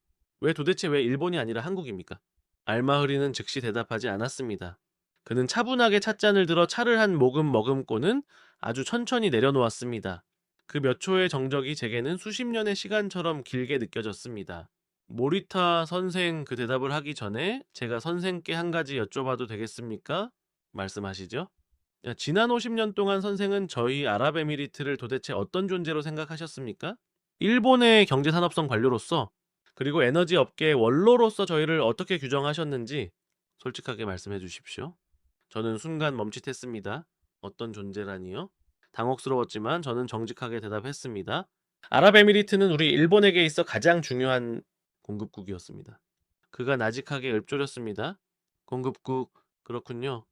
도대체 왜 일본이 아니라 한국입니까? 알마흐리는 즉시 대답하지 않았습니다. 그는 차분하게 찻잔을 들어 차를 한 모금 머금고는 아주 천천히 내려놓았습니다. 그 몇 초의 정적이 제게는 수십 년의 시간처럼 길게 느껴졌습니다. 모리타 선생, 그 대답을 하기 전에 제가 선생께 한 가지 여쭤봐도 되겠습니까? 말씀하시죠. 지난 50년 동안 선생은 저희 아랍에미리트를 도대체 어떤 존재로 생각하셨습니까? 일본의 경제산업성 관료로서, 그리고 에너지 업계의 원로로서 저희를 어떻게 규정하셨는지 솔직하게 말씀해 주십시오. 저는 순간 멈칫했습니다. 어떤 존재라니요? 당혹스러웠지만 저는 정직하게 대답했습니다. 아랍에미리트는 우리 일본에게 있어 가장 중요한 공급국이었습니다. 그가 나직하게 읊조렸습니다. 공급국, 그렇군요.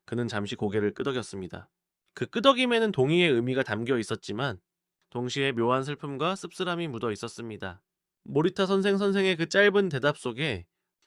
그는 잠시 고개를 끄덕였습니다. 그 끄덕임에는 동의의 의미가 담겨 있었지만 동시에 묘한 슬픔과 씁쓸함이 묻어 있었습니다. 모리타 선생의 그 짧은 대답 속에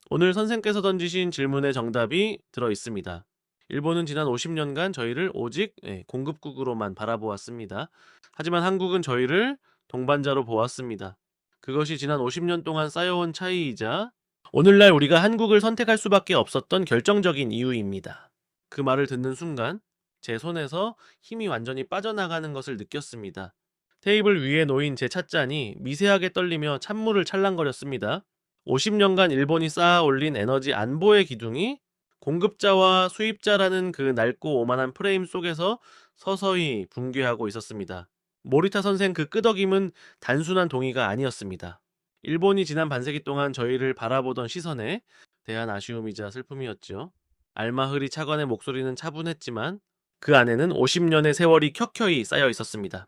오늘 선생께서 던지신 질문의 정답이 들어 있습니다. 일본은 지난 50년간 저희를 오직 공급국으로만 바라보았습니다. 하지만 한국은 저희를 동반자로 보았습니다. 그것이 지난 50년 동안 쌓여온 차이이자 오늘날 우리가 한국을 선택할 수밖에 없었던 결정적인 이유입니다. 그 말을 듣는 순간 제 손에서 힘이 완전히 빠져나가는 것을 느꼈습니다. 테이블 위에 놓인 제 찻잔이 미세하게 떨리며 찬물을 찰랑거렸습니다. 50년간 일본이 쌓아 올린 에너지 안보의 기둥이 공급자와 수입자라는 그 낡고 오만한 프레임 속에서 서서히 붕괴하고 있었습니다. 모리타 선생, 그 끄덕임은 단순한 동의가 아니었습니다. 일본이 지난 반세기 동안 저희를 바라보던 시선에 대한 아쉬움이자 슬픔이었죠. 알마흐리 차관의 목소리는 차분했지만 그 안에는 50년의 세월이 켜켜이 쌓여 있었습니다.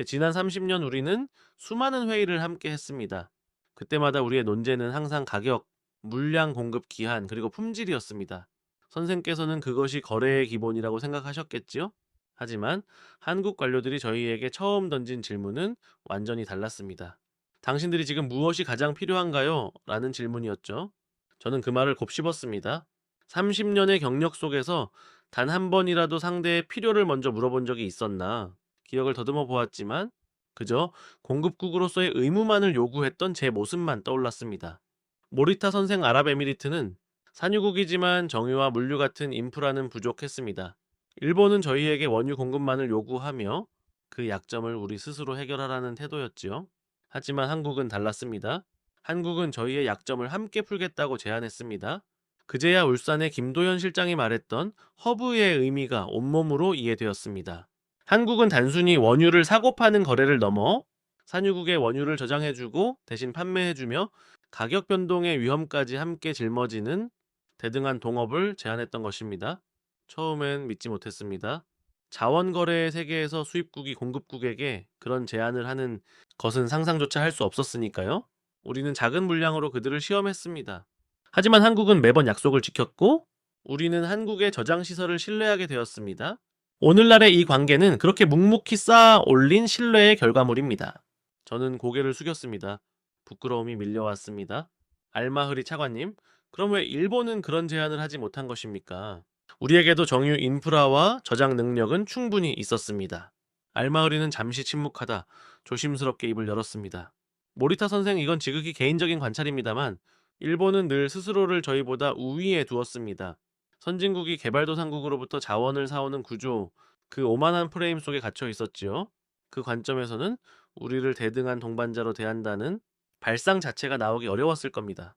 지난 30년 우리는 수많은 회의를 함께 했습니다. 그때마다 우리의 논제는 항상 가격, 물량 공급 기한, 그리고 품질이었습니다. 선생께서는 그것이 거래의 기본이라고 생각하셨겠지요? 하지만 한국 관료들이 저희에게 처음 던진 질문은 완전히 달랐습니다. 당신들이 지금 무엇이 가장 필요한가요? 라는 질문이었죠. 저는 그 말을 곱씹었습니다. 30년의 경력 속에서 단 한 번이라도 상대의 필요를 먼저 물어본 적이 있었나? 기억을 더듬어 보았지만 그저 공급국으로서의 의무만을 요구했던 제 모습만 떠올랐습니다. 모리타 선생, 아랍에미리트는 산유국이지만 정유와 물류 같은 인프라는 부족했습니다. 일본은 저희에게 원유 공급만을 요구하며 그 약점을 우리 스스로 해결하라는 태도였지요. 하지만 한국은 달랐습니다. 한국은 저희의 약점을 함께 풀겠다고 제안했습니다. 그제야 울산의 김도현 실장이 말했던 허브의 의미가 온몸으로 이해되었습니다. 한국은 단순히 원유를 사고 파는 거래를 넘어 산유국의 원유를 저장해주고 대신 판매해주며 가격 변동의 위험까지 함께 짊어지는 대등한 동업을 제안했던 것입니다. 처음엔 믿지 못했습니다. 자원거래의 세계에서 수입국이 공급국에게 그런 제안을 하는 것은 상상조차 할 수 없었으니까요. 우리는 작은 물량으로 그들을 시험했습니다. 하지만 한국은 매번 약속을 지켰고 우리는 한국의 저장시설을 신뢰하게 되었습니다. 오늘날의 이 관계는 그렇게 묵묵히 쌓아 올린 신뢰의 결과물입니다. 저는 고개를 숙였습니다. 부끄러움이 밀려왔습니다. 알마흐리 차관님, 그럼 왜 일본은 그런 제안을 하지 못한 것입니까? 우리에게도 정유 인프라와 저장 능력은 충분히 있었습니다. 알마흐리는 잠시 침묵하다 조심스럽게 입을 열었습니다. 모리타 선생, 이건 지극히 개인적인 관찰입니다만 일본은 늘 스스로를 저희보다 우위에 두었습니다. 선진국이 개발도상국으로부터 자원을 사오는 구조, 그 오만한 프레임 속에 갇혀 있었지요. 그 관점에서는 우리를 대등한 동반자로 대한다는 발상 자체가 나오기 어려웠을 겁니다.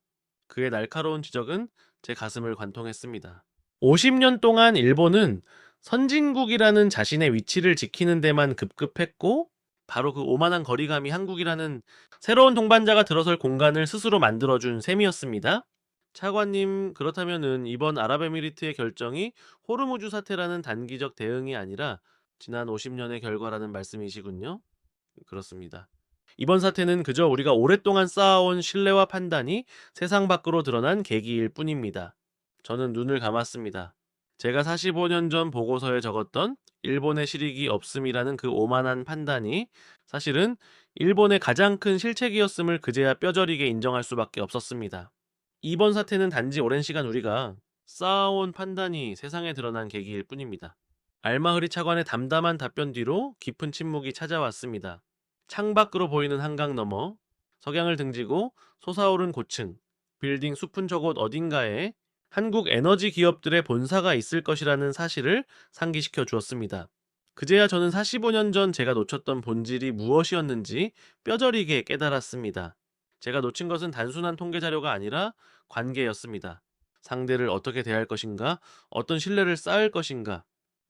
그의 날카로운 지적은 제 가슴을 관통했습니다. 50년 동안 일본은 선진국이라는 자신의 위치를 지키는 데만 급급했고 바로 그 오만한 거리감이 한국이라는 새로운 동반자가 들어설 공간을 스스로 만들어준 셈이었습니다. 차관님, 그렇다면은 이번 아랍에미리트의 결정이 호르무즈 사태라는 단기적 대응이 아니라 지난 50년의 결과라는 말씀이시군요. 그렇습니다. 이번 사태는 그저 우리가 오랫동안 쌓아온 신뢰와 판단이 세상 밖으로 드러난 계기일 뿐입니다. 저는 눈을 감았습니다. 제가 45년 전 보고서에 적었던 일본의 실익이 없음이라는 그 오만한 판단이 사실은 일본의 가장 큰 실책이었음을 그제야 뼈저리게 인정할 수밖에 없었습니다. 이번 사태는 단지 오랜 시간 우리가 쌓아온 판단이 세상에 드러난 계기일 뿐입니다. 알마흐리 차관의 담담한 답변 뒤로 깊은 침묵이 찾아왔습니다. 창밖으로 보이는 한강 너머, 석양을 등지고 솟아오른 고층, 빌딩 숲은 저곳 어딘가에 한국 에너지 기업들의 본사가 있을 것이라는 사실을 상기시켜 주었습니다. 그제야 저는 45년 전 제가 놓쳤던 본질이 무엇이었는지 뼈저리게 깨달았습니다. 제가 놓친 것은 단순한 통계 자료가 아니라 관계였습니다. 상대를 어떻게 대할 것인가, 어떤 신뢰를 쌓을 것인가.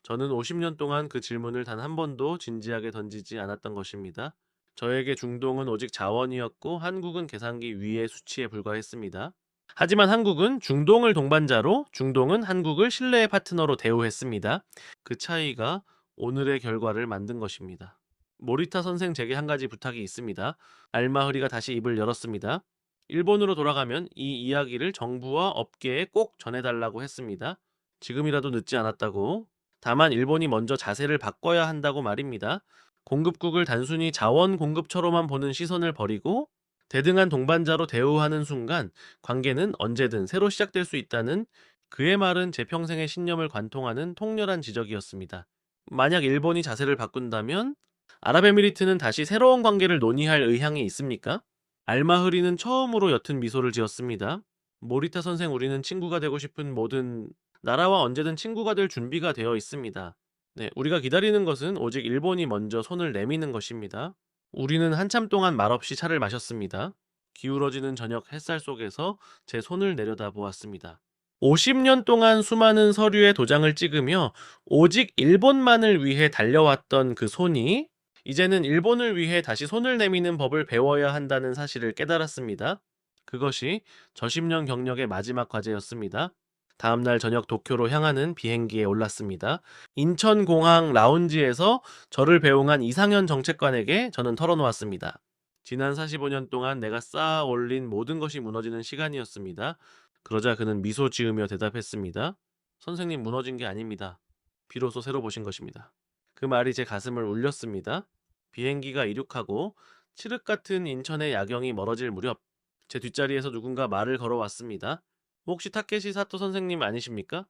저는 50년 동안 그 질문을 단 한 번도 진지하게 던지지 않았던 것입니다. 저에게 중동은 오직 자원이었고 한국은 계산기 위의 수치에 불과했습니다. 하지만 한국은 중동을 동반자로, 중동은 한국을 신뢰의 파트너로 대우했습니다. 그 차이가 오늘의 결과를 만든 것입니다. 모리타 선생, 제게 한 가지 부탁이 있습니다. 알마흐리가 다시 입을 열었습니다. 일본으로 돌아가면 이 이야기를 정부와 업계에 꼭 전해달라고 했습니다. 지금이라도 늦지 않았다고. 다만 일본이 먼저 자세를 바꿔야 한다고 말입니다. 공급국을 단순히 자원 공급처로만 보는 시선을 버리고 대등한 동반자로 대우하는 순간 관계는 언제든 새로 시작될 수 있다는 그의 말은 제 평생의 신념을 관통하는 통렬한 지적이었습니다. 만약 일본이 자세를 바꾼다면 아랍에미리트는 다시 새로운 관계를 논의할 의향이 있습니까? 알마흐리는 처음으로 옅은 미소를 지었습니다. 모리타 선생, 우리는 친구가 되고 싶은 모든 나라와 언제든 친구가 될 준비가 되어 있습니다. 네, 우리가 기다리는 것은 오직 일본이 먼저 손을 내미는 것입니다. 우리는 한참 동안 말없이 차를 마셨습니다. 기울어지는 저녁 햇살 속에서 제 손을 내려다보았습니다. 50년 동안 수많은 서류에 도장을 찍으며 오직 일본만을 위해 달려왔던 그 손이 이제는 일본을 위해 다시 손을 내미는 법을 배워야 한다는 사실을 깨달았습니다. 그것이 저 10년 경력의 마지막 과제였습니다. 다음날 저녁 도쿄로 향하는 비행기에 올랐습니다. 인천공항 라운지에서 저를 배웅한 이상현 정책관에게 저는 털어놓았습니다. 지난 45년 동안 내가 쌓아 올린 모든 것이 무너지는 시간이었습니다. 그러자 그는 미소 지으며 대답했습니다. 선생님, 무너진 게 아닙니다. 비로소 새로 보신 것입니다. 그 말이 제 가슴을 울렸습니다. 비행기가 이륙하고 칠흑 같은 인천의 야경이 멀어질 무렵 제 뒷자리에서 누군가 말을 걸어왔습니다. 혹시 타케시 사토 선생님 아니십니까?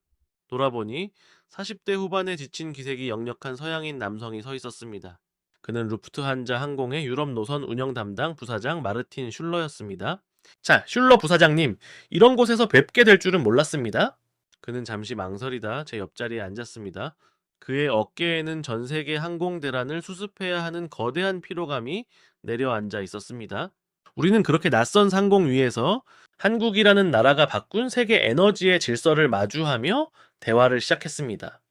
돌아보니 40대 후반에 지친 기색이 역력한 서양인 남성이 서 있었습니다. 그는 루프트한자 항공의 유럽 노선 운영 담당 부사장 마르틴 슐러였습니다. 자, 슐러 부사장님, 이런 곳에서 뵙게 될 줄은 몰랐습니다. 그는 잠시 망설이다 제 옆자리에 앉았습니다. 그의 어깨에는 전 세계 항공 대란을 수습해야 하는 거대한 피로감이 내려앉아 있었습니다. 우리는 그렇게 낯선 상공 위에서 한국이라는 나라가 바꾼 세계 에너지의 질서를 마주하며 대화를 시작했습니다.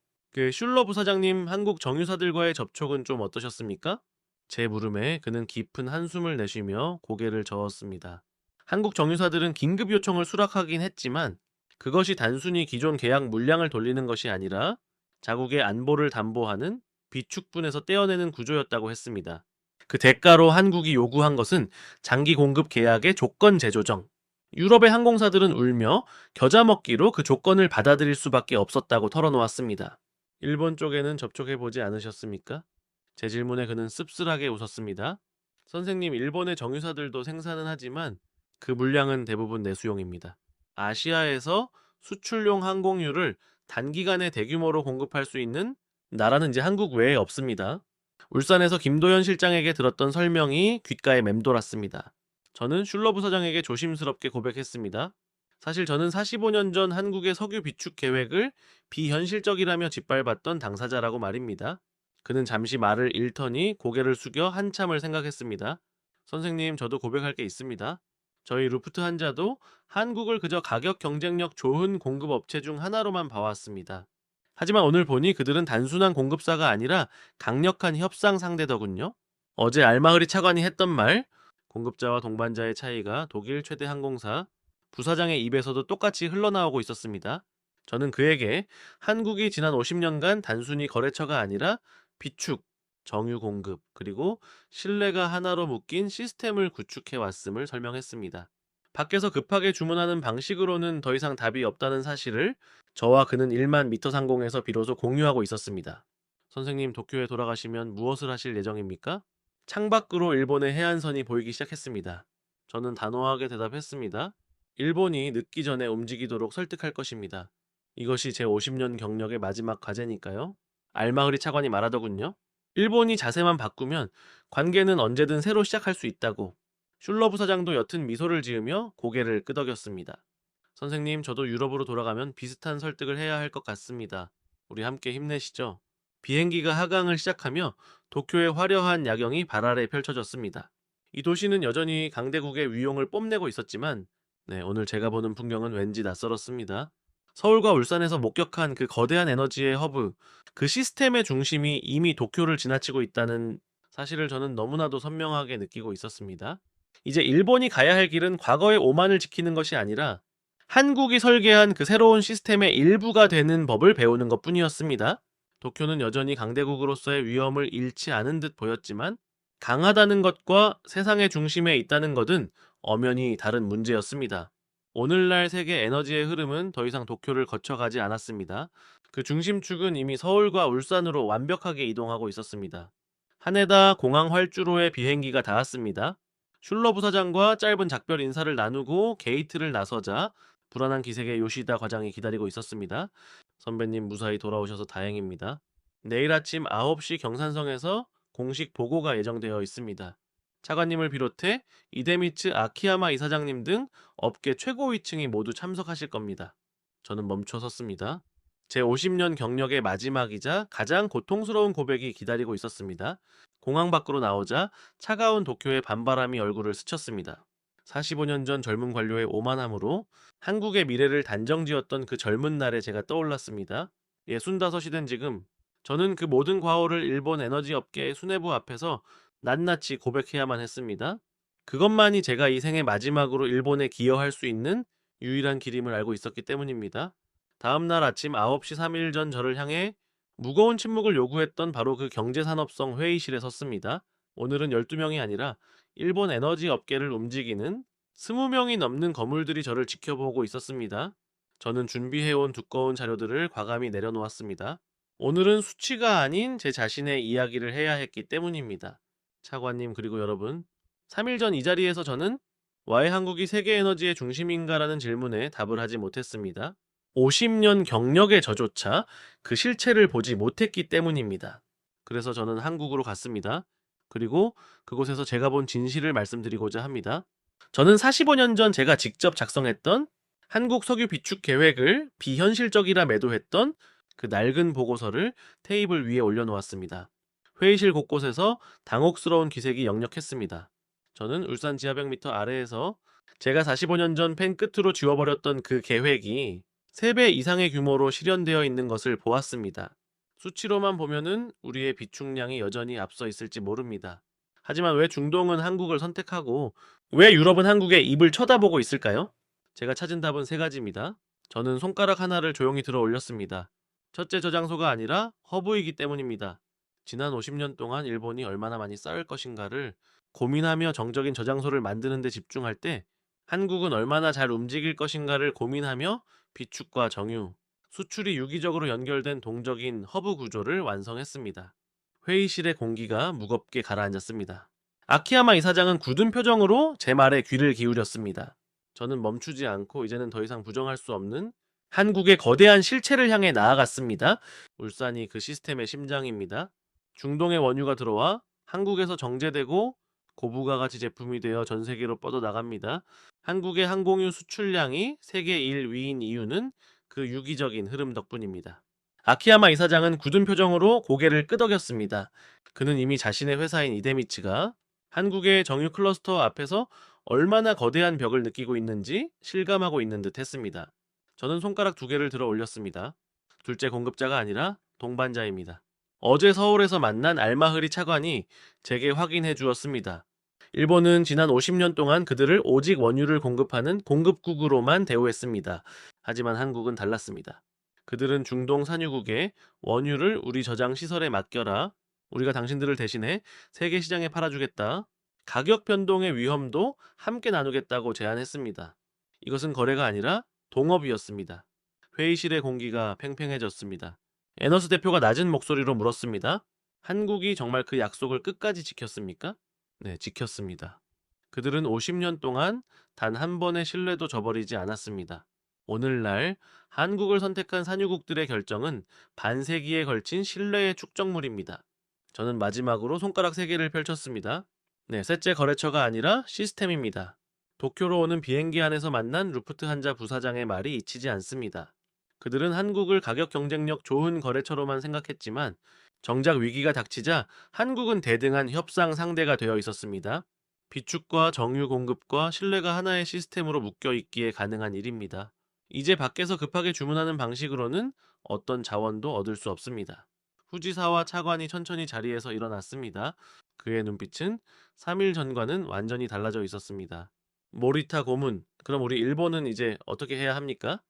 슐러 부사장님, 한국 정유사들과의 접촉은 좀 어떠셨습니까? 제 물음에 그는 깊은 한숨을 내쉬며 고개를 저었습니다. 한국 정유사들은 긴급 요청을 수락하긴 했지만 그것이 단순히 기존 계약 물량을 돌리는 것이 아니라 자국의 안보를 담보하는 비축분에서 떼어내는 구조였다고 했습니다. 그 대가로 한국이 요구한 것은 장기 공급 계약의 조건 재조정. 유럽의 항공사들은 울며 겨자 먹기로 그 조건을 받아들일 수밖에 없었다고 털어놓았습니다. 일본 쪽에는 접촉해보지 않으셨습니까? 제 질문에 그는 씁쓸하게 웃었습니다. 선생님, 일본의 정유사들도 생산은 하지만 그 물량은 대부분 내수용입니다. 아시아에서 수출용 항공유를 단기간에 대규모로 공급할 수 있는 나라는 이제 한국 외에 없습니다. 울산에서 김도현 실장에게 들었던 설명이 귓가에 맴돌았습니다. 저는 슐러 부사장에게 조심스럽게 고백했습니다. 사실 저는 45년 전 한국의 석유 비축 계획을 비현실적이라며 짓밟았던 당사자라고 말입니다. 그는 잠시 말을 잃더니 고개를 숙여 한참을 생각했습니다. 선생님, 저도 고백할 게 있습니다. 저희 루프트 한자도 한국을 그저 가격 경쟁력 좋은 공급업체 중 하나로만 봐왔습니다. 하지만 오늘 보니 그들은 단순한 공급사가 아니라 강력한 협상 상대더군요. 어제 알마흐리 차관이 했던 말, 공급자와 동반자의 차이가 독일 최대 항공사 부사장의 입에서도 똑같이 흘러나오고 있었습니다. 저는 그에게 한국이 지난 50년간 단순히 거래처가 아니라 비축, 정유 공급, 그리고 신뢰가 하나로 묶인 시스템을 구축해 왔음을 설명했습니다. 밖에서 급하게 주문하는 방식으로는 더 이상 답이 없다는 사실을 저와 그는 1만 미터 상공에서 비로소 공유하고 있었습니다. 선생님, 도쿄에 돌아가시면 무엇을 하실 예정입니까? 창밖으로 일본의 해안선이 보이기 시작했습니다. 저는 단호하게 대답했습니다. 일본이 늦기 전에 움직이도록 설득할 것입니다. 이것이 제 50년 경력의 마지막 과제니까요. 알마흐리 차관이 말하더군요. 일본이 자세만 바꾸면 관계는 언제든 새로 시작할 수 있다고. 슐러 부사장도 옅은 미소를 지으며 고개를 끄덕였습니다. 선생님, 저도 유럽으로 돌아가면 비슷한 설득을 해야 할 것 같습니다. 우리 함께 힘내시죠. 비행기가 하강을 시작하며 도쿄의 화려한 야경이 발 아래 펼쳐졌습니다. 이 도시는 여전히 강대국의 위용을 뽐내고 있었지만 오늘 제가 보는 풍경은 왠지 낯설었습니다. 서울과 울산에서 목격한 그 거대한 에너지의 허브, 그 시스템의 중심이 이미 도쿄를 지나치고 있다는 사실을 저는 너무나도 선명하게 느끼고 있었습니다. 이제 일본이 가야 할 길은 과거의 오만을 지키는 것이 아니라 한국이 설계한 그 새로운 시스템의 일부가 되는 법을 배우는 것뿐이었습니다. 도쿄는 여전히 강대국으로서의 위험을 잃지 않은 듯 보였지만 강하다는 것과 세상의 중심에 있다는 것은 엄연히 다른 문제였습니다. 오늘날 세계 에너지의 흐름은 더 이상 도쿄를 거쳐가지 않았습니다. 그 중심축은 이미 서울과 울산으로 완벽하게 이동하고 있었습니다. 하네다 공항 활주로에 비행기가 닿았습니다. 슐러 부사장과 짧은 작별 인사를 나누고 게이트를 나서자 불안한 기색의 요시다 과장이 기다리고 있었습니다. 선배님, 무사히 돌아오셔서 다행입니다. 내일 아침 9시 경산성에서 공식 보고가 예정되어 있습니다. 차관님을 비롯해 이데미츠 아키야마 이사장님 등 업계 최고위층이 모두 참석하실 겁니다. 저는 멈춰 섰습니다. 제 50년 경력의 마지막이자 가장 고통스러운 고백이 기다리고 있었습니다. 공항 밖으로 나오자 차가운 도쿄의 밤바람이 얼굴을 스쳤습니다. 45년 전 젊은 관료의 오만함으로 한국의 미래를 단정지었던 그 젊은 날에 제가 떠올랐습니다. 65이 된 지금 저는 그 모든 과오를 일본 에너지 업계의 수뇌부 앞에서 낱낱이 고백해야만 했습니다. 그것만이 제가 이 생의 마지막으로 일본에 기여할 수 있는 유일한 길임을 알고 있었기 때문입니다. 다음날 아침 9시 3일 전 저를 향해 무거운 침묵을 요구했던 바로 그 경제산업성 회의실에 섰습니다. 오늘은 12명이 아니라 일본 에너지 업계를 움직이는 20명이 넘는 거물들이 저를 지켜보고 있었습니다. 저는 준비해온 두꺼운 자료들을 과감히 내려놓았습니다. 오늘은 수치가 아닌 제 자신의 이야기를 해야 했기 때문입니다. 차관님, 그리고 여러분, 3일 전 이 자리에서 저는 왜 한국이 세계 에너지의 중심인가라는 질문에 답을 하지 못했습니다. 50년 경력의 저조차 그 실체를 보지 못했기 때문입니다. 그래서 저는 한국으로 갔습니다. 그리고 그곳에서 제가 본 진실을 말씀드리고자 합니다. 저는 45년 전 제가 직접 작성했던 한국 석유 비축 계획을 비현실적이라 매도했던 그 낡은 보고서를 테이블 위에 올려놓았습니다. 회의실 곳곳에서 당혹스러운 기색이 역력했습니다. 저는 울산 지하 100m 아래에서 제가 45년 전 펜 끝으로 지워버렸던 그 계획이 3배 이상의 규모로 실현되어 있는 것을 보았습니다. 수치로만 보면은 우리의 비축량이 여전히 앞서 있을지 모릅니다. 하지만 왜 중동은 한국을 선택하고 왜 유럽은 한국의 입을 쳐다보고 있을까요? 제가 찾은 답은 3가지입니다. 저는 손가락 하나를 조용히 들어 올렸습니다. 첫째 저장소가 아니라 허브이기 때문입니다. 지난 50년 동안 일본이 얼마나 많이 쌓을 것인가를 고민하며 정적인 저장소를 만드는 데 집중할 때 한국은 얼마나 잘 움직일 것인가를 고민하며 비축과 정유, 수출이 유기적으로 연결된 동적인 허브 구조를 완성했습니다. 회의실의 공기가 무겁게 가라앉았습니다. 아키야마 이사장은 굳은 표정으로 제 말에 귀를 기울였습니다. 저는 멈추지 않고 이제는 더 이상 부정할 수 없는 한국의 거대한 실체를 향해 나아갔습니다. 울산이 그 시스템의 심장입니다. 중동의 원유가 들어와 한국에서 정제되고 고부가 가치 제품이 되어 전 세계로 뻗어나갑니다. 한국의 항공유 수출량이 세계 1위인 이유는 그 유기적인 흐름 덕분입니다. 아키야마 이사장은 굳은 표정으로 고개를 끄덕였습니다. 그는 이미 자신의 회사인 이데미츠가 한국의 정유 클러스터 앞에서 얼마나 거대한 벽을 느끼고 있는지 실감하고 있는 듯 했습니다. 저는 손가락 2개를 들어 올렸습니다. 둘째 공급자가 아니라 동반자입니다. 어제 서울에서 만난 알마흐리 차관이 제게 확인해 주었습니다. 일본은 지난 50년 동안 그들을 오직 원유를 공급하는 공급국으로만 대우했습니다. 하지만 한국은 달랐습니다. 그들은 중동 산유국에 원유를 우리 저장 시설에 맡겨라. 우리가 당신들을 대신해 세계 시장에 팔아주겠다. 가격 변동의 위험도 함께 나누겠다고 제안했습니다. 이것은 거래가 아니라 동업이었습니다. 회의실의 공기가 팽팽해졌습니다. 에너스 대표가 낮은 목소리로 물었습니다. 한국이 정말 그 약속을 끝까지 지켰습니까? 네, 지켰습니다. 그들은 50년 동안 단 한 번의 신뢰도 저버리지 않았습니다. 오늘날 한국을 선택한 산유국들의 결정은 반세기에 걸친 신뢰의 축적물입니다. 저는 마지막으로 손가락 3개를 펼쳤습니다. 네, 셋째 거래처가 아니라 시스템입니다. 도쿄로 오는 비행기 안에서 만난 루프트한자 부사장의 말이 잊히지 않습니다. 그들은 한국을 가격 경쟁력 좋은 거래처로만 생각했지만 정작 위기가 닥치자 한국은 대등한 협상 상대가 되어 있었습니다. 비축과 정유 공급과 신뢰가 하나의 시스템으로 묶여 있기에 가능한 일입니다. 이제 밖에서 급하게 주문하는 방식으로는 어떤 자원도 얻을 수 없습니다. 후지사와 차관이 천천히 자리에서 일어났습니다. 그의 눈빛은 3일 전과는 완전히 달라져 있었습니다. 모리타 고문, 그럼 우리 일본은 이제 어떻게 해야 합니까?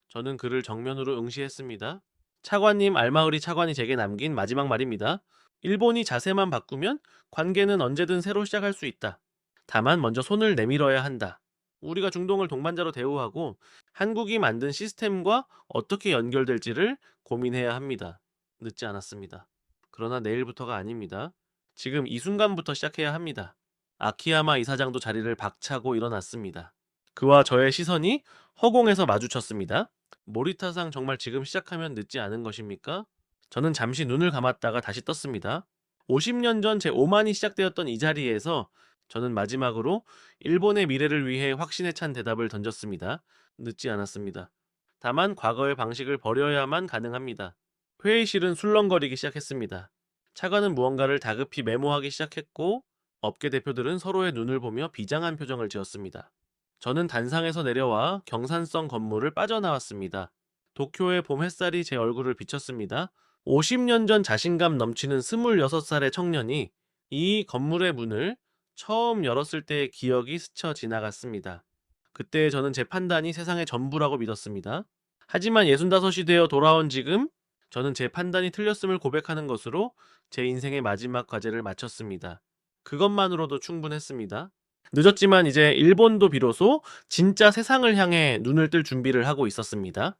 저는 그를 정면으로 응시했습니다. 차관님, 알마흐리 차관이 제게 남긴 마지막 말입니다. 일본이 자세만 바꾸면 관계는 언제든 새로 시작할 수 있다. 다만 먼저 손을 내밀어야 한다. 우리가 중동을 동반자로 대우하고 한국이 만든 시스템과 어떻게 연결될지를 고민해야 합니다. 늦지 않았습니다. 그러나 내일부터가 아닙니다. 지금 이 순간부터 시작해야 합니다. 아키야마 이사장도 자리를 박차고 일어났습니다. 그와 저의 시선이 허공에서 마주쳤습니다. 모리타상 정말 지금 시작하면 늦지 않은 것입니까? 저는 잠시 눈을 감았다가 다시 떴습니다. 50년 전 제 오만이 시작되었던 이 자리에서 저는 마지막으로 일본의 미래를 위해 확신에 찬 대답을 던졌습니다. 늦지 않았습니다. 다만 과거의 방식을 버려야만 가능합니다. 회의실은 술렁거리기 시작했습니다. 차관은 무언가를 다급히 메모하기 시작했고 업계 대표들은 서로의 눈을 보며 비장한 표정을 지었습니다. 저는 단상에서 내려와 경산성 건물을 빠져나왔습니다. 도쿄의 봄 햇살이 제 얼굴을 비쳤습니다. 50년 전 자신감 넘치는 26살의 청년이 이 건물의 문을 처음 열었을 때의 기억이 스쳐 지나갔습니다. 그때 저는 제 판단이 세상의 전부라고 믿었습니다. 하지만 65이 되어 돌아온 지금 저는 제 판단이 틀렸음을 고백하는 것으로 제 인생의 마지막 과제를 마쳤습니다. 그것만으로도 충분했습니다. 늦었지만 이제 일본도 비로소 진짜 세상을 향해 눈을 뜰 준비를 하고 있었습니다.